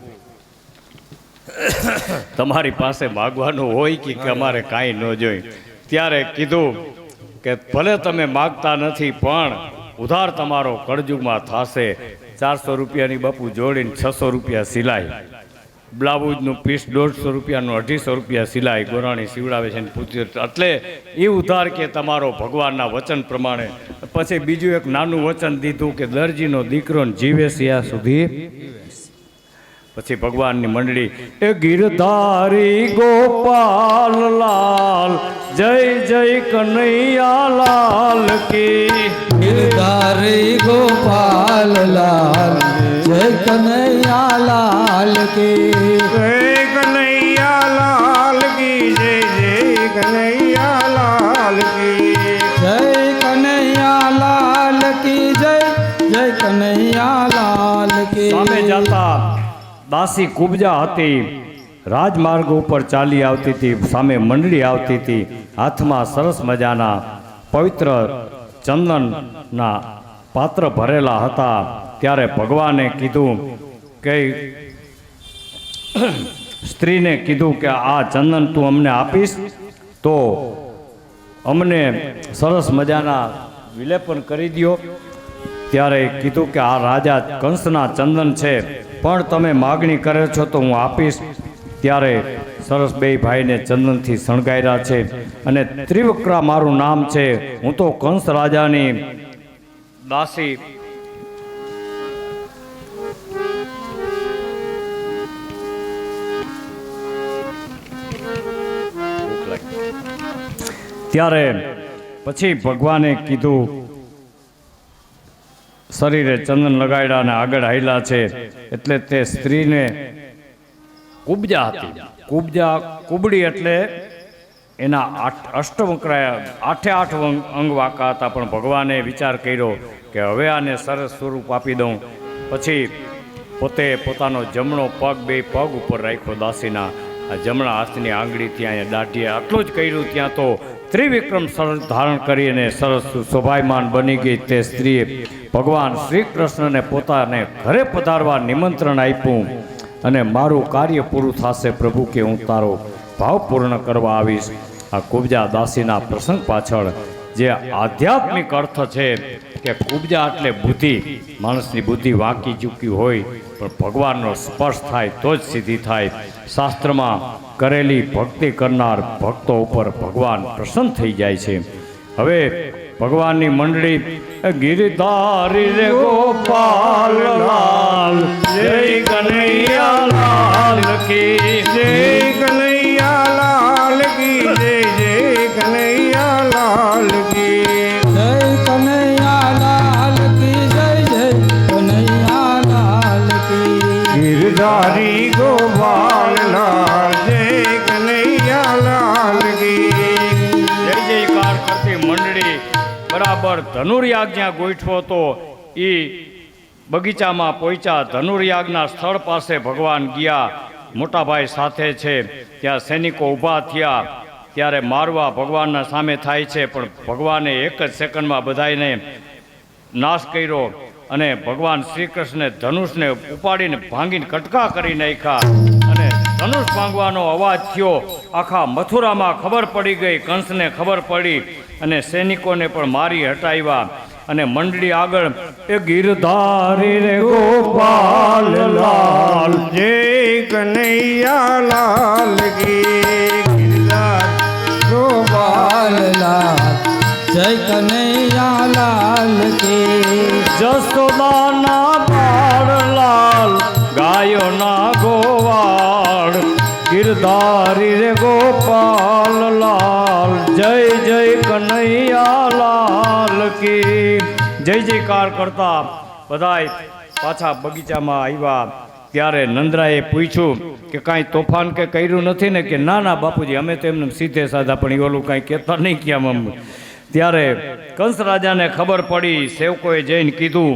તમારી પાસે માગવાનું હોય કે અમારે કાંઈ ન જોઈ. ત્યારે કીધું કે ભલે તમે માગતા નથી પણ ઉધાર તમારો કળજુગમાં થશે. 400 રૂપિયાની બાપુ જોડીને 600 રૂપિયા સિલાઈ. બ્લાઉઝનું પીસ 150 રૂપિયાનું 250 રૂપિયા સિલાઈ. ગોરાણી સીવડાવે છે ને પૂછ્યું એટલે એ ઉધાર કે તમારો ભગવાનના વચન પ્રમાણે. પછી બીજું એક નાનું વચન દીધું કે દરજીનો દીકરો જીવે ત્યાં સુધી. પછી ભગવાનની મંડળી એ ગિરધારી ગોપાલ લાલ જય જય કનૈયા લાલ કી ગિરધારી ગોપાલ લાલ જય કનૈયા લાલ કી જય કનૈયા લાલ કી જય જય કનૈયા લાલ કી જય કનૈયા લાલ કી જય જય કનૈયા લાલ કી સામે જાતા દાસી કુબજા હતી. રાજમાર્ગ ઉપર ચાલી આવતી હતી. સામે મંડળી આવતી હતી. હાથમાં સરસ મજાના પવિત્ર ચંદનના પાત્ર ભરેલા હતા. ત્યારે ભગવાને કીધું કે સ્ત્રીને કીધું કે આ ચંદન તું અમને આપીશ તો અમને સરસ મજાના વિલેપન કરી દ્યો. ત્યારે કીધું કે આ રાજા કંસના ચંદન છે પણ તમે માગણી કરે છો તો હું આપીશ. ત્યારે સરસ બે ભાઈને ચંદનથી શણગાર્યા છે. અને ત્રિવક્રા મારું નામ છે. હું તો કંસ રાજાની દાસી. ત્યારે પછી ભગવાને કીધું શરીરે ચંદન લગાડ્યા અને આગળ હાલ્યા છે. એટલે તે સ્ત્રીને કુબજા હતી. કુબડી એટલે એના અષ્ટવક્રાયા 8 અંગ વાંકા હતા. પણ ભગવાને વિચાર કર્યો કે હવે આને સરસ સ્વરૂપ આપી દઉં. પછી પોતે પોતાનો જમણો પગ બે પગ ઉપર રાખ્યો દાસીના. આ જમણા હાથની આંગળી ત્યાં દાઢીએ આટલું જ કર્યું. ત્યાં તો ત્રિવિક્રમ સરસ ધારણ કરીને સરસ શોભાયમાન બની ગઈ. તે સ્ત્રીએ ભગવાન શ્રી કૃષ્ણને પોતાને ઘરે પધારવા નિમંત્રણ આપ્યું. અને મારું કાર્ય પૂરું થશે પ્રભુ કે હું તારો ભાવ પૂર્ણ કરવા આવીશ. આ કુબજા દાસીના પ્રસંગ પાછળ જે આધ્યાત્મિક અર્થ છે કે કુબજા એટલે બુદ્ધિ. માણસની બુદ્ધિ વાંકી ચૂકી હોય પણ ભગવાનનો સ્પર્શ થાય તો જ સિદ્ધિ થાય. શાસ્ત્રમાં કરેલી ભક્તિ કરનાર ભક્તો ઉપર ભગવાન પ્રસન્ન થઈ જાય છે. હવે ભગવાનની મંડળી ગિરધારી રે ગોપાલ લાલ જય કનૈયા લાલ કી જય કનૈયા લાલ કી જય જય કનૈયા લાલ કી જય કનૈયા લાલ કી જય જય કનૈયા લાલ કી ગિરધારી ગોપાલ લાલ જય કનૈયા લાલ કી જય જયકાર કરતી મંડળી બરાબર ધનુર્યાગ જ્યાં ગોઠવો તો એ બગીચામાં પહોંચ્યા. ધનુર્યાગના સ્થળ પાસે ભગવાન ગયા. મોટાભાઈ સાથે છે. ત્યાં સૈનિકો ઊભા થયા. ત્યારે મારવા ભગવાનના સામે થાય છે. પણ ભગવાને એક જ સેકન્ડમાં બધાને નાશ કર્યો. અને ભગવાન શ્રી કૃષ્ણે ધનુષને ઉપાડીને ભાંગીને કટકા કરી નાખ્યા. અને ધનુષ ભાંગવાનો અવાજ થયો. આખા મથુરામાં ખબર પડી ગઈ. કંસને ખબર પડી અને સૈનિકોને પણ મારી હટાવ્યા. અને મંડળી આગળ એ ગિરધારી રે ગોપાલ લાલ જય કનૈયા લાલ કી ગિરધાર ગોપાલ લાલ જય કનૈયા લાલ કી જસોદાના બાળલાલ ગાયોના ગોવાળ ગિરધારી રે ગોપાલ લાલ જય જય કનૈયા લાલ કી જય જયકાર કરતા બધાય પાછા બગીચામાં આવ્યા ત્યારે નંદરાએ પૂછ્યું કે કાંઈ તોફાન કે કર્યું નથી ને કે ના ના બાપુજી અમે તો એમને સીધે સાધા પણ એ ઓલું કાંઈ કહેતા નહીં ક્યાં મમ્મી ત્યારે કંસ રાજાને ખબર પડી સેવકોએ જઈને કીધું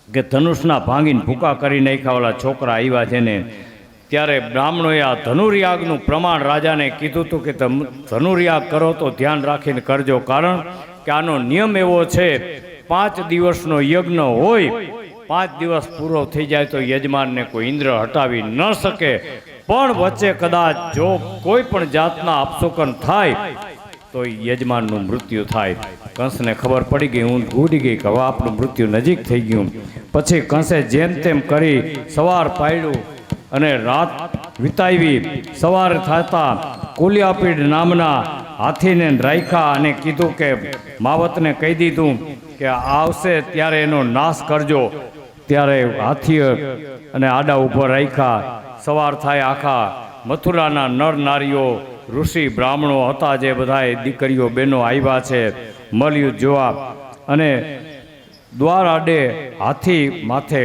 કે ધનુષના ભાંગીને ભૂકા કરી નાખ્યા ઓલા છોકરા આવ્યા છે ને ત્યારે બ્રાહ્મણોએ આ ધનુર્યાગનું પ્રમાણ રાજાને કીધું હતું કે ધનુર્યાગ કરો તો ધ્યાન રાખીને કરજો કારણ કે આનો નિયમ એવો છે 5 દિવસનો યજ્ઞ હોય 5 દિવસ પૂરો થઈ જાય તો યજમાનને કોઈ ઇન્દ્ર હટાવી ન શકે પણ વચ્ચે કદાચ જો કોઈ પણ જાતના અપશોકન થાય તો યજમાનનું મૃત્યુ થાય કંસને ખબર પડી ગઈ હું ઘૂડી ગઈ કે હવે આપણું મૃત્યુ નજીક થઈ ગયું પછી કંસે જેમ તેમ કરી સવાર પાડ્યું અને રાત વિતાવી સવાર થતા કુલિયાપીડ નામના હાથીને રાખ્યા અને કીધું કે માવતને કહી દીધું કે આવશે ત્યારે એનો નાશ કરજો ત્યારે હાથીએ અને આડા ઊભો રાખ્યા સવાર થાય આખા મથુરાના નર નારીઓ ઋષિ બ્રાહ્મણો હતા જે બધાએ દીકરીઓ બહેનો આવ્યા છે મળ્યું જોવા અને દ્વાર આડે હાથી માથે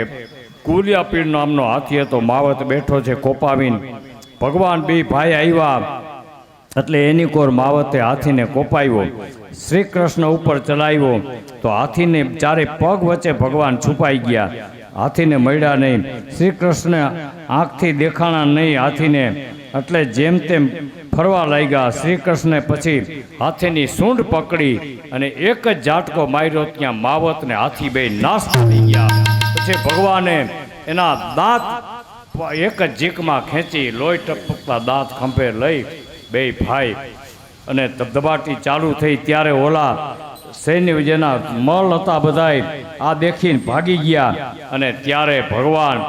કુલિયાપીડ નામનો હાથી હતો માવત બેઠો છે કોપાવીને ભગવાન બે ભાઈ આવ્યા એટલે એની કોર માવતે હાથીને કોપાવ્યો શ્રી કૃષ્ણ ઉપર ચલાવ્યો તો હાથીને ચારે પગ વચ્ચે ભગવાન છુપાઈ ગયા હાથીને મળ્યા નહીં શ્રી કૃષ્ણ આંખથી દેખાણા નહીં હાથીને એટલે જેમ તેમ ફરવા લાગ્યા શ્રી કૃષ્ણે પછી હાથીની સૂંઢ પકડી અને એક જ ઝાટકો માર્યો ત્યાં માવત ને હાથી બે નાશ થઈ ગયા પછી ભગવાને એના દાંત એક જ ઝીકમાં ખેંચી લોહી ટપકતા દાંત ખંભે લઈ બે ભાઈ અને ધબધબાટી ચાલુ થઈ ત્યારે ઓલા સૈન્ય જેના મલ હતા બધાય આ દેખીને ભાગી ગયા અને ત્યારે ભગવાન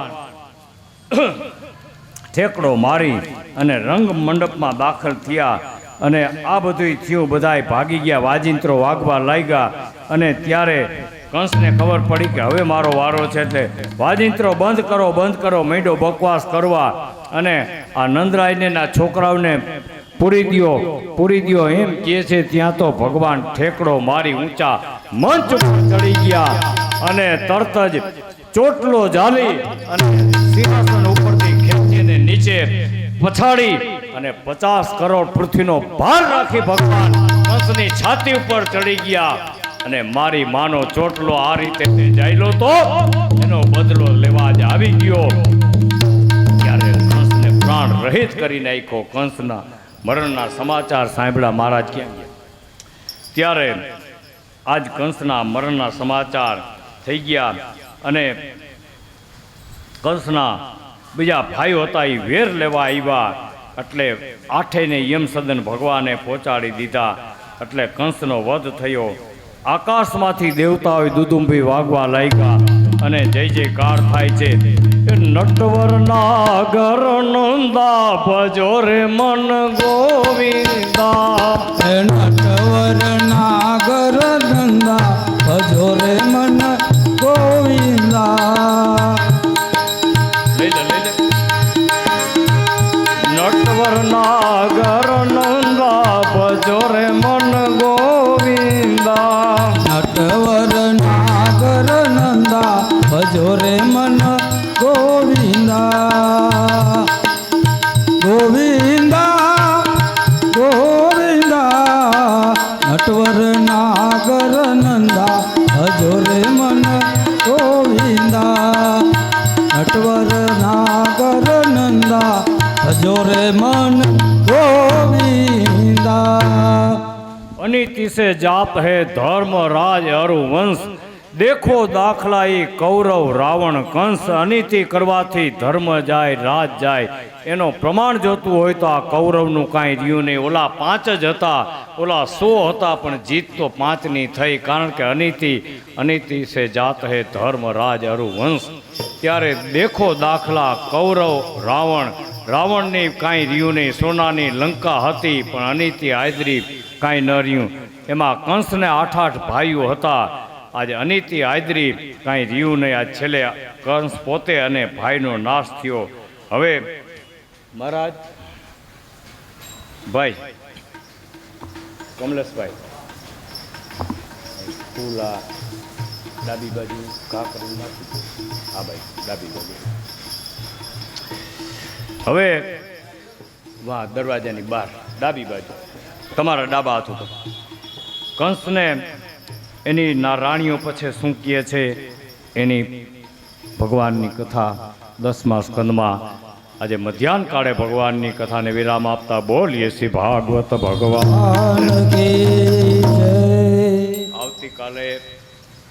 ઠેકડો મારી અને રંગ મંડપમાં દાખલ થયા અને આ બધું થયું બધાય ભાગી ગયા વાજિંત્રો વાગવા લાગ્યા અને ત્યારે કંસને ખબર પડી કે હવે મારો વારો છે એટલે વાજિંત્રો બંધ કરો મેંડો બકવાસ કરવા અને આ નંદરાયને ના છોકરાઓને પૂરી દ્યો એમ કહે છે ત્યાં તો ભગવાન ઠેકડો મારી ઊંચા મંચ ઉપર ચડી ગયા અને તરત જ ચોટલો ઝાલી અને સિંહાસન ઉપરથી ખેંચીને નીચે પછાડી અને 50 કરોડ પૃથ્વીનો ભાર રાખી ભગવાન કંસની છાતી ઉપર ચડી ગયા અને મારી માનો ચોટલો આ રીતે જાયલો તો એનો બદલો લેવા જ આવી ગયો ત્યારે કંસને પ્રાણ રહિત કરી નાખ્યો કંસના મરણના સમાચાર સાંભળ્યા મહારાજ ક્યાં ગયા ત્યારે આજ કંસના મરણના સમાચાર થઈ ગયા અને કંસના બીજા ભાઈઓ હતા એ વેર લેવા આવ્યા એટલે આઠેયને યમસદન ભગવાને પહોંચાડી દીધા એટલે કંસનો વધ થયો આકાશમાંથી દેવતાઓએ દુદુંભી વાગવા લાગ્યા અને જય જયકાર થાય છે નટવર નાગર નંદા ભજો રે મન ગોવિંદા નટવર નાગર નંદા ભજો રે મન ગોવિંદા નટવર નાગર નંદા ભજો રે મન ગોવિંદા નટવર નાગર નંદા ભજો રે મન ગોવિંદા ગોવિંદા ગોવિંદા નટવર નાગર નંદા ભજો રે મન ગોવિંદા નટવર નાગર નંદા ભજો રે મન ગોવિંદા अनिति से जात है धर्म राज अरु वंश देखो दाखला ये कौरव रावण कंस अनिति करवाથી ધર્મ જાય રાજ જાય એનો પ્રમાણ જોતું હોય તો આ કૌરવનું કાંઈ રહ્યું નહીં ઓલા 5 જ હતા ઓલા 100 હતા પણ જીત તો 5 ની થઈ કારણ કે અનિતિ સે જાત હે ધર્મ રાજ અરુ વંશ ત્યારે દેખો દાખલા કૌરવ રાવણની કાંઈ રહ્યું નહીં સોનાની લંકા હતી પણ અનિતિ હાજરી કાંઈ ન રહ્યું એમાં કંસને 8 ભાઈઓ હતા. આજે અનિતિ આદરી કાંઈ રહ્યું નહીં. આજ છેલ્લે કંસ પોતે અને ભાઈનો નાશ થયો. હવે મહારાજ ભાઈ કમલેશભાઈ ફૂલા ડાબી બાજુ ઘા કરી નાખી. હા ભાઈ ડાબી બાજુ. હવે વાહ દરવાજાની બહાર ડાબી બાજુ તમારા ડાબા હાથ ઉપર કંસને એની રાણીઓ પછી શું કહે છે એની ભગવાનની કથા 10મા સ્કંદમાં આજે મધ્યાહન કાળે ભગવાનની કથાને વિરામ આપતા બોલીએ શ્રી ભાગવત ભગવાન આવતીકાલે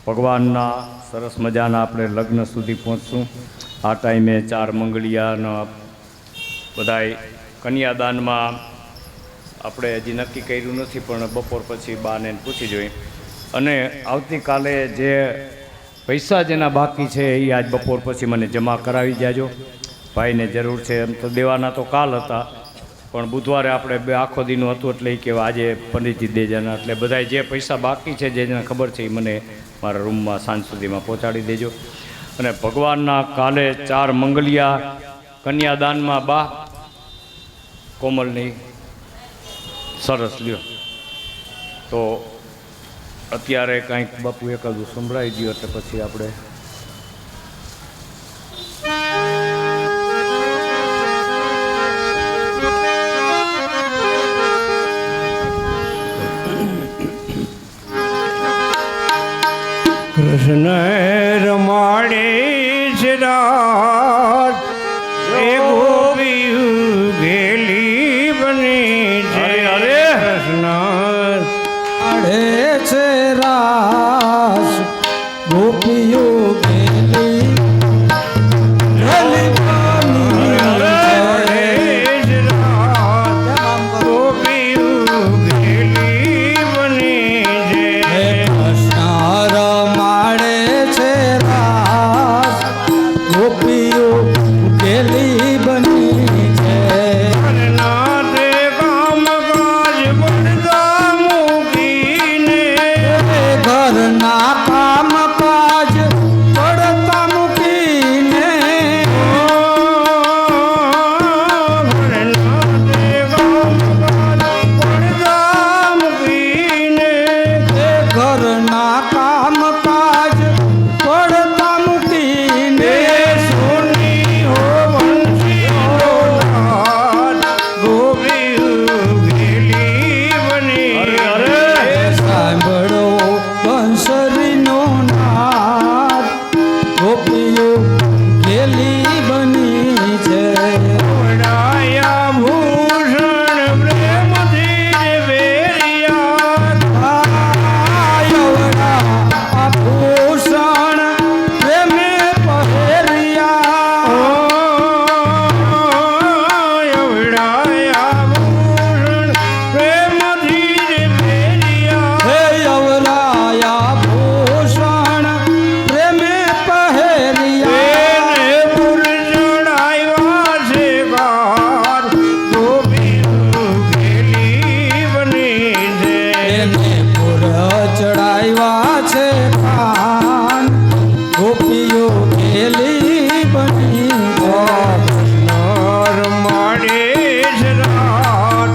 ભગવાનના સરસ મજાના આપણે લગ્ન સુધી પહોંચશું. આ ટાઈમે 4 મંગળિયાના બધાય કન્યાદાનમાં આપણે હજી નક્કી કર્યું નથી, પણ બપોર પછી બાને પૂછી જોઈએ. અને આવતીકાલે જે પૈસા જેના બાકી છે એ આજ બપોર પછી મને જમા કરાવી જાજો. ભાઈને જરૂર છે. એમ તો દેવાના તો કાલ હતા, પણ બુધવારે આપણે આખો દીનું હતું એટલે એ કહેવા આજે પંડિતજી દેજાના. એટલે બધા જે પૈસા બાકી છે જેને ખબર છે એ મને મારા રૂમમાં સાંજ સુધીમાં પહોંચાડી દેજો. અને ભગવાનના કાલે 4 મંગલિયા કન્યાદાનમાં બા કોમલની સરસ લ્યો. તો અત્યારે કાંઈક બાપુ એકાદું સંભળાઈ ગયું એટલે પછી આપણે કૃષ્ણ રમાડે છે રાત એ ગોપીયું ગેલી બની છે. અરે કૃષ્ણ આડે છે રાસ ગોપીઓ ગેલી ગેલી બની છે. ગોપીયું ગેલી બની છે. હે કૃષ્ણ રમાડે છે રાસ ગોપીઓ ગેલી બની છે. નાથે કામકાજ પડતા મૂકીને ઘરના કામ કાજ પડતા મૂકીને નાથે કામકાજ પડતા મૂકીને ઘરના કામ કાજ પડતા મૂકીને સોની હો વંશીનો નાથ ગોપીયું ગેલી બની. સાંભળો બંસરીનો નાદ ગોપીઓ ગેલી બની છે. ઓઢાયા ભૂષણ પ્રેમથી વેરિયા આયવડા આભૂષણ પ્રેમે પહેર્યા. ઓઢાયા ભૂષણ પ્રેમથી વેરિયા. હે યવરાયા ભૂષણ પ્રેમે પહેર્યા. એને પુરુષણ આવ્યા છે ગાર ગોપીયું ગેલી બની છે. એને પુર ચડાવ્યા છે કાન ગોપીઓ ગેલી બની છે. નર માડે છે રાત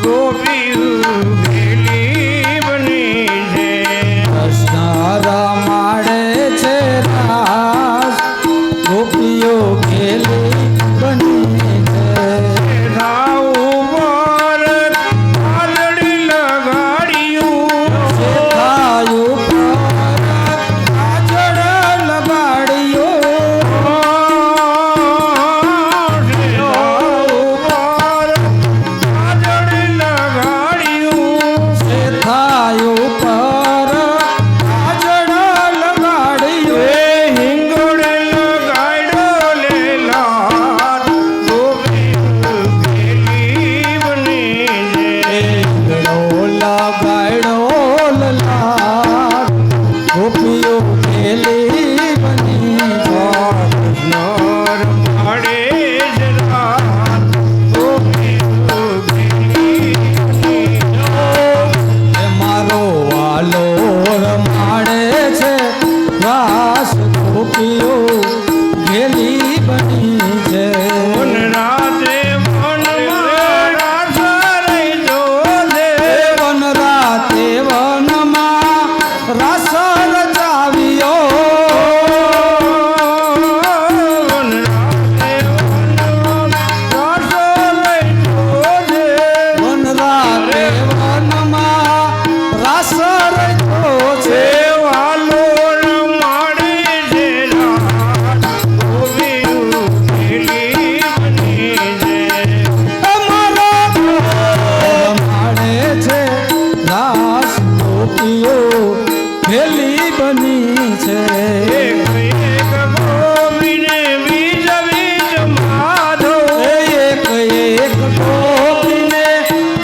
ગોપીયું ગેલી બની છે. કૃષ્ણ રમાડે છે રાસ ગોપીઓ ગેલી બની છે. રાવ ઉપર આલડી લગાડ્યું. શેઠાયું પર કાજળ લગાડ્યો. શેઠાયું પર કાજળ લગાડ્યો. ગળો લગાડ્યો લાલ ગોપીઓ ગેલી બની છે. એ મારો બની છે એક એક ગોવિંદ બીજ બીજ માધવ એક એક ગોપીને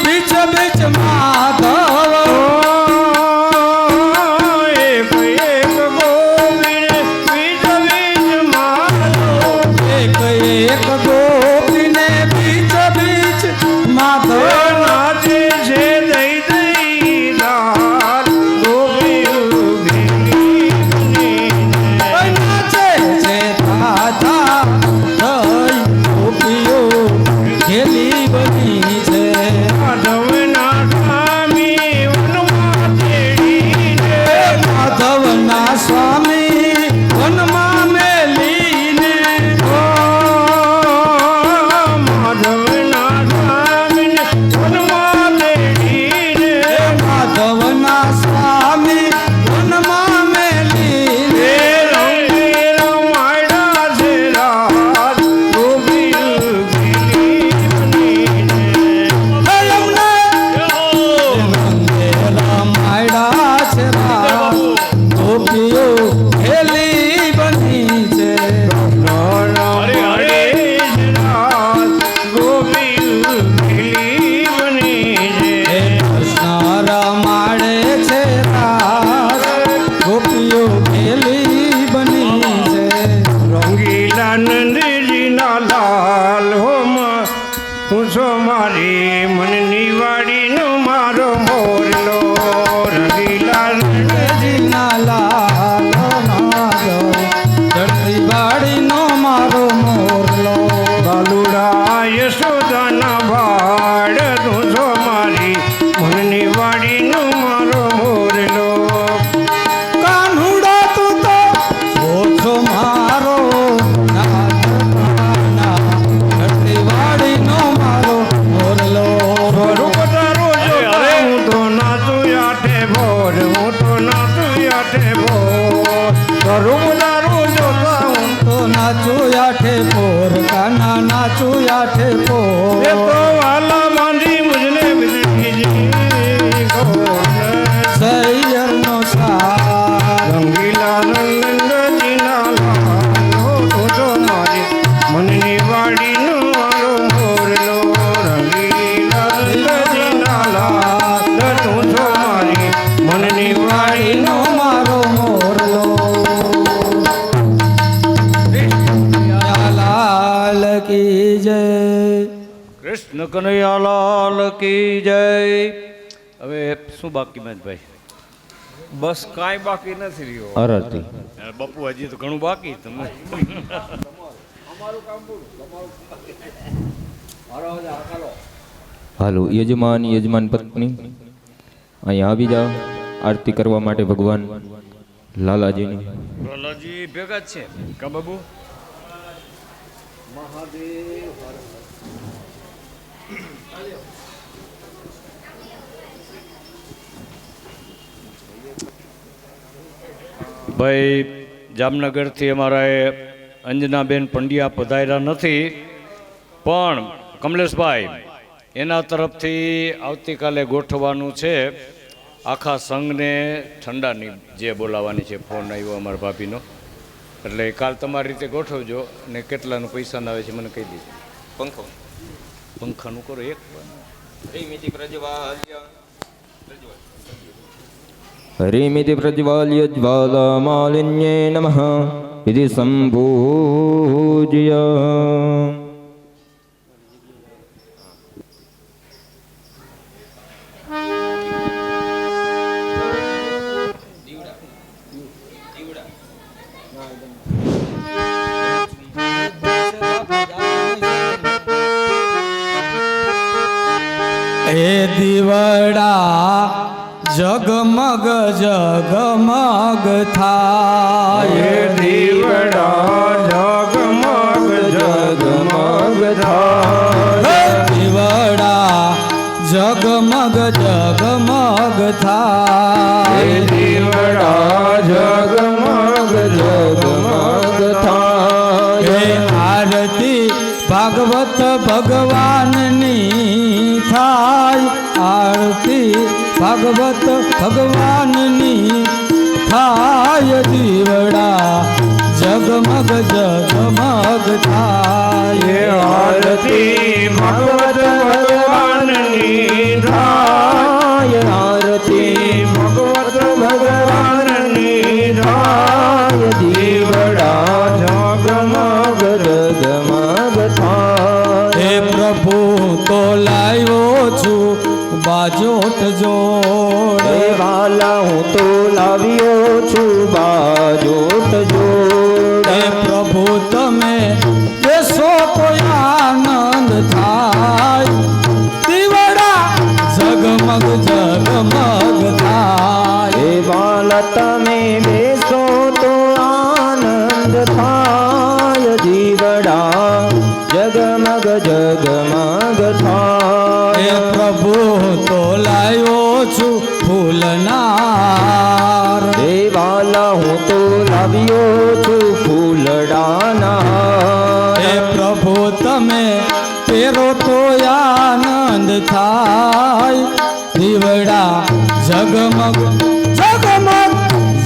બીચ બીચ માધવ એક એક ગોવિંદ બીજ બીજ માધવ એક એક ગોપીને બીચ બીચ માધવ નાચે છે દઈ દઈ લાલ ગોપીઓ ભેગી નાચે છે દાદા થઈ ગોપીઓ ઘેલી બની છે માધવના સ્વામી વનમાં તેડીને માધવના સ્વામી વનમાં મેલીને માધવના સ્વામીને વનમાં તેડીને માધવના સ્વામી વનમાં મેલીને રંગેલા માયડા છે રાત ગોપીઓ ભેગી બનીને રંગેલા માયડા છે ગોપીઓ ઘેલી બની છે હરે હરે રાત ગોપીઓ ભેગી બની હે કૃષ્ણ રમાડે છે રાસ ગોપીઓ ઘેલી બની છે રંગીલા નંદજીના લાલ હોમાં હું છો મારી મનની વાડીનો મારો મોરલો રંગીલા જીના લાલ મારો ધરતી વાડીનો મારો મોરલો બાલુડા યશોદાના ભાડ તું છો મારી મનની વાડીનો મારો મોરલો કાનુડા તું તો ઓછો મારો નાથના ધરતી વાડીનો મારો મોરલો સ્વરૂપ તારું જોતા હું તો નાચું યાઠે ભોર હું તો નાચું યાઠે ભોર સ્વરૂપ તારું જોતા હું તો નાચું યાઠે પોર કાના નાચું યાઠે એ પોર તો વાલા બાંધી મુજને બિજલી ગોળ સૈયરનો સાર રંગીલા નંદજીના લાલો તું જો મારી મનની વાડીનો મારો મોરલો રંગીલા નંદજીના લાલો તું જો મારી મનની વાડીનો નો મારો મોરલો લાલ કી જય કૃષ્ણ કનૈયાલાલ કી જય. હવે શું બાકી મહેશભાઈ? બસ કાંઈ બાકી નથી રહ્યો. આરતી બાપુ હજી તો ઘણું બાકી તમે હાલો યજમાન પત્ની અહીંયા આવી જાઓ આરતી કરવા માટે ભગવાન લાલાજીની. પ્રહલાદજી ભેગા જ છે કા બાબુ? ભાઈ જામનગરથી અમારા એ અંજનાબેન પંડ્યા પધાર્યા નથી, પણ કમલેશભાઈ એના તરફથી આવતીકાલે ગોઠવવાનું છે આખા સંઘને ઠંડાની જે બોલાવવાની છે. ફોન આવ્યો અમારા ભાભીનો, એટલે કાલ તમારી રીતે ગોઠવજો અને કેટલાનું પૈસા આવે છે મને કહી દીધું. પંખાનું કરો એક હરિમિતિ પ્રજ્વાલ્ય જ્વાલા માલિન્યે નમઃ વિધિ સંભૂજ્ય. એ દીવડા જગમગ જગમગ થાય, દીવડા જગમગ જગમગ થાય, દીવડા જગમગ જગમગ થાય, દીવડા જગમગ જગમગ થાય. હે આરતી ભાગવત ભગવાનની થાય, આરતી ભાગવત ભગવાનની થાય, દીવડા જગમગ જગમગ થાય. આરતી ભગવત ભગવાનની થાય, આરતી ભગવત ભગવાનની થાય, દીવડા જગમગ જગમગ થાય. હે પ્રભુ તો લાવ્યો છું બાજોટ જોડ. હે વાલા હું તો લાવ્યો છું બાજોટ જોડ. હે પ્રભુ તમે બેસો તો આનંદ થાય, દીવડા જગમગ જગમગ થાય. હે વાલા તમે બેસો તો આનંદ થાય, દીવડા જગમગ જગમગ થાય. હે પ્રભુ તો લાવ્યો છું ફૂલનાર. હે વાલા હું તો લાવ્યો છું ફૂલડાના. હે પ્રભુ તમે પહેરો તો આનંદ થાય, દીવડા જગમગ જગમગ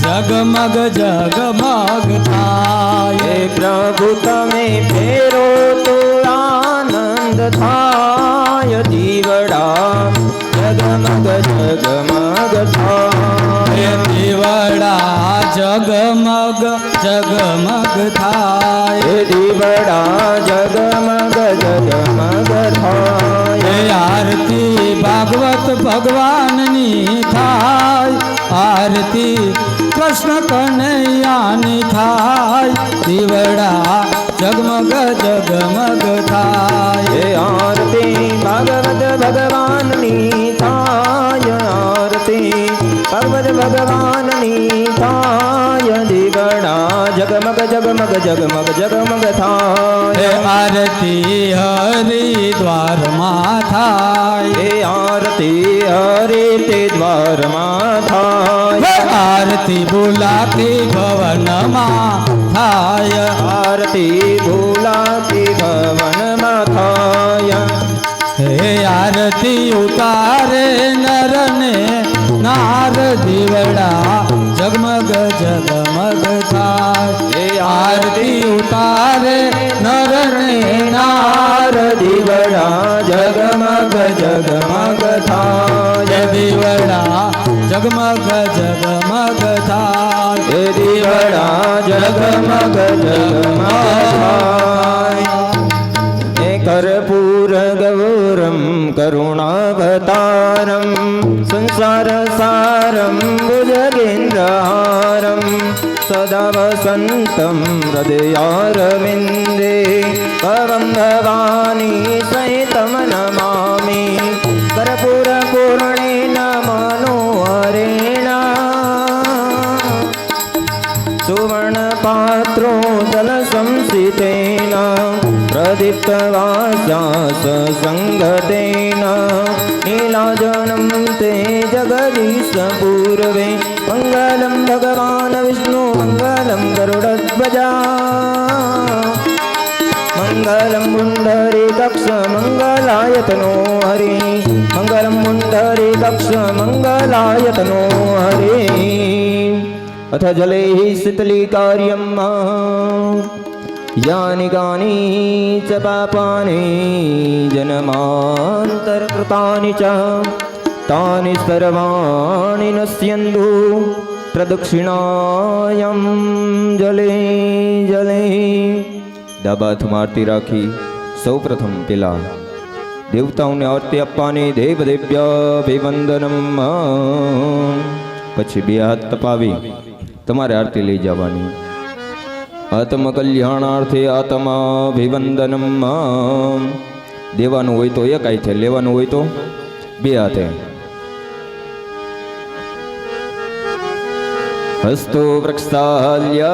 જગમગ જગમગ થાય. હે પ્રભુ તમે ફેરો તો આનંદ થાય, દીવડા જગમગ જગમગ થાય. હે દીવડા જગમગ જગમગ થાય. હે દીવડા જગમગ જગમગ થાય. હે આરતી ભાગવત ભગવાનની થાય, આરતી કૃષ્ણ કનૈયાની થાય, દીવડા જગમગ જગમગ થાય. હે આરતી ભાગવત ભગવાનની થાય, આરતી ભગવત ભગવાનની થાય, દીવડા જગમગ જગમગ જગમગ જગમગ હે થાય. આરતી હરિદ્વારમાં થાય. હે આરતી હરે તે દ્વારમાં હે થાય. આરતી બોલાતી ભવનમાં થાય. આરતી ભૂલાતી ભવનમાં થાય. હે આરતી ઉતારે નરને નાર, દીવડા જગમગ જગમગ થાય. હે આરતી ઉતારે નરને નાર, દીવડા જગમગ જગમગ થાય. દીવડા જગમગ જગમગ થાય. હે દીવડા જગમગ જગમગ થાય. હે કર્પૂર ગૌરમ કરુણાવતારમ સંસાર સારમ ભુજગેન્દ્રહારમ સદા વસંતમ હૃદયારવિંદે ભવં ભવાની સહિતમ નમામિ. કર્પૂર પૂર્ણેન મનોહરેણ સુવર્ણપાત્રો જલસંસિતેન પ્રદીપ્તવાસાસ સંગતેન નીલાજनं તે જગદીશ પૂર્વે. મંગલં ભગવાન વિષ્ણુ મંગલં ગરુડધ્વજા મંગલં પુંડરીકક્ષ મંગલાયતનો હરિ. મંગલં પુંડરીકક્ષ મંગલાયતનો હરિ. અથ જલૈ શીતલીકાર્યમ યાની કાની ચ પાપાની જન્માંતરકૃતાની ચ તાની સર્વાણિ નશ્યન્તુ પ્રદક્ષિણાયમ જલે જલે. ડાબા હાથમાં આરતી રાખી સૌ પ્રથમ પેલા દેવતાઓને આરતી આપવાની દેવદેવ્યાભિવંદનમ. પછી બે હાથ તપાવી તમારે આરતી લઈ જવાની. આત્મકલ્યાણાર્થે આત્માભિવંદનમ. દેવાનું હોય તો એક હાથે, લેવાનું હોય તો બે હાથે. હસ્તો પ્રક્ષાલ્ય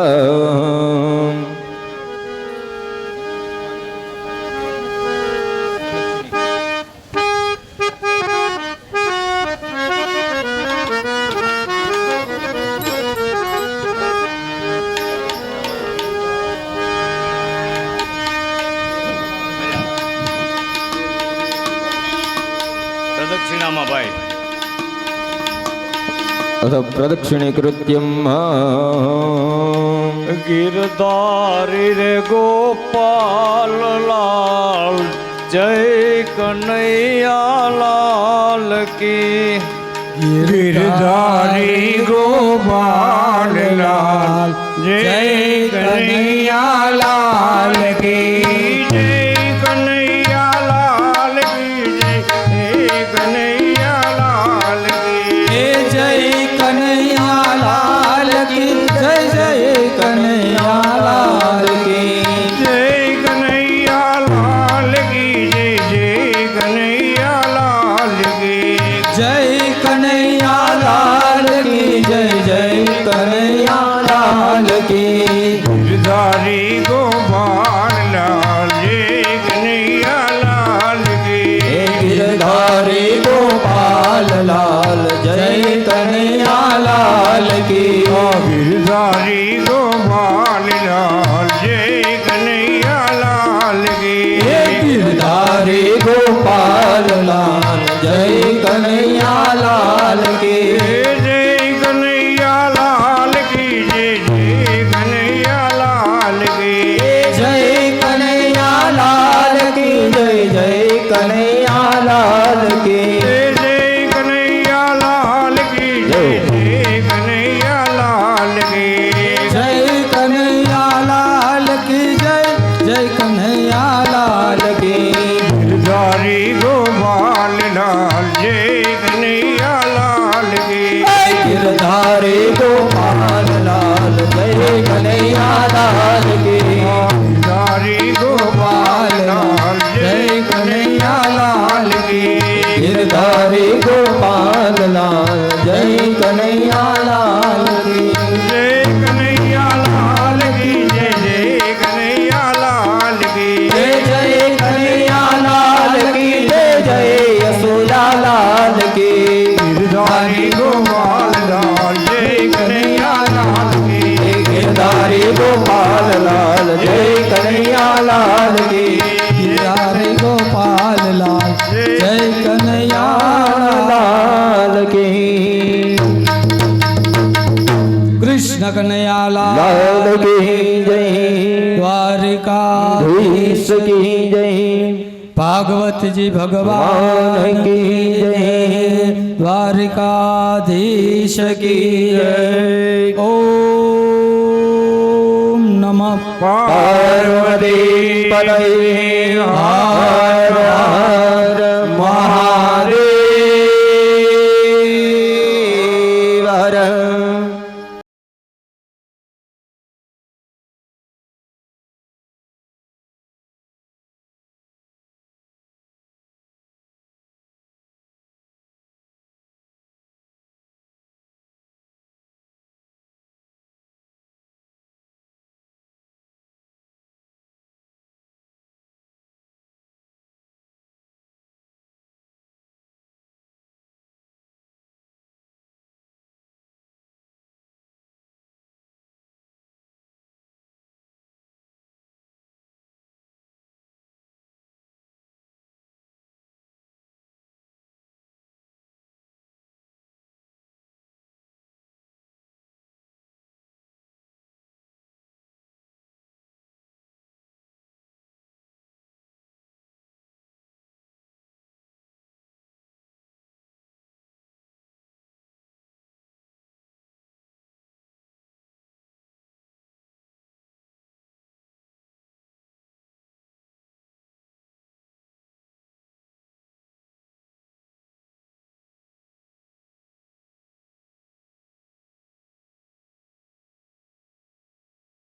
પ્રદક્ષિણામાં ભાઈ अथ प्रदक्षिणीकृत्यं गिरधारी रे गोपाल लाल जय कन्हैया लाल की गिरधारी गोपाल लाल जय कन्हैया लाल की जय कन्हैया लाल की जय कन्हैया लाल की जय कन्हैया लाल की जय जय कन्हैया लाल की जय कन्हैया लाल की जय कन्हैया लाल की जय कन्हैया लाल की जय जय कन्हैया लाल की गिरधारी गोपाल लाल जय कन्हैया लाल की गिरधारी गोपाल लाल जय कन्हैया लाल की गिरधारी गोपाल लाल जय कन्हैया लाल की गिरधारी गोपाल लाल जय कन्हैया लाल की जय कन्हैया लाल की जय कन्हैया लाल की जय कन्हैया लाल की जय जय कन्हैया लाल की जय कन्हैया लाल की जय कन्हैया लाल की जय कन्हैया लाल की जय जय कन्हैया लाल की गिरधारी गोपाल लाल जय कन्हैया लाल की गिरधारी गोपाल लाल जय कन्हैया लाल की गिरधारी गोपाल लाल जय कन्हैया लाल की गिरधारी गोपाल लाल जय कन्हैया लाल की जय कन्हैया लाल की जय कन्हैया लाल की जय जय कन्हैया लाल की जय जय यशोदा लाल की गिरधारी गोपाल लाल जय कन्हैया लाल की गिरधारी गोपाल लाल जय कन्हैया लाल की गिरधारी गोपाल लाल जय कन्हैया लाल की कृष्ण कन्हैया लाल की जय द्वारिकाधीश की जय भागवत जी भगवान की जय द्वारिकाधीश की जय ओम नमः पार्वती हर हर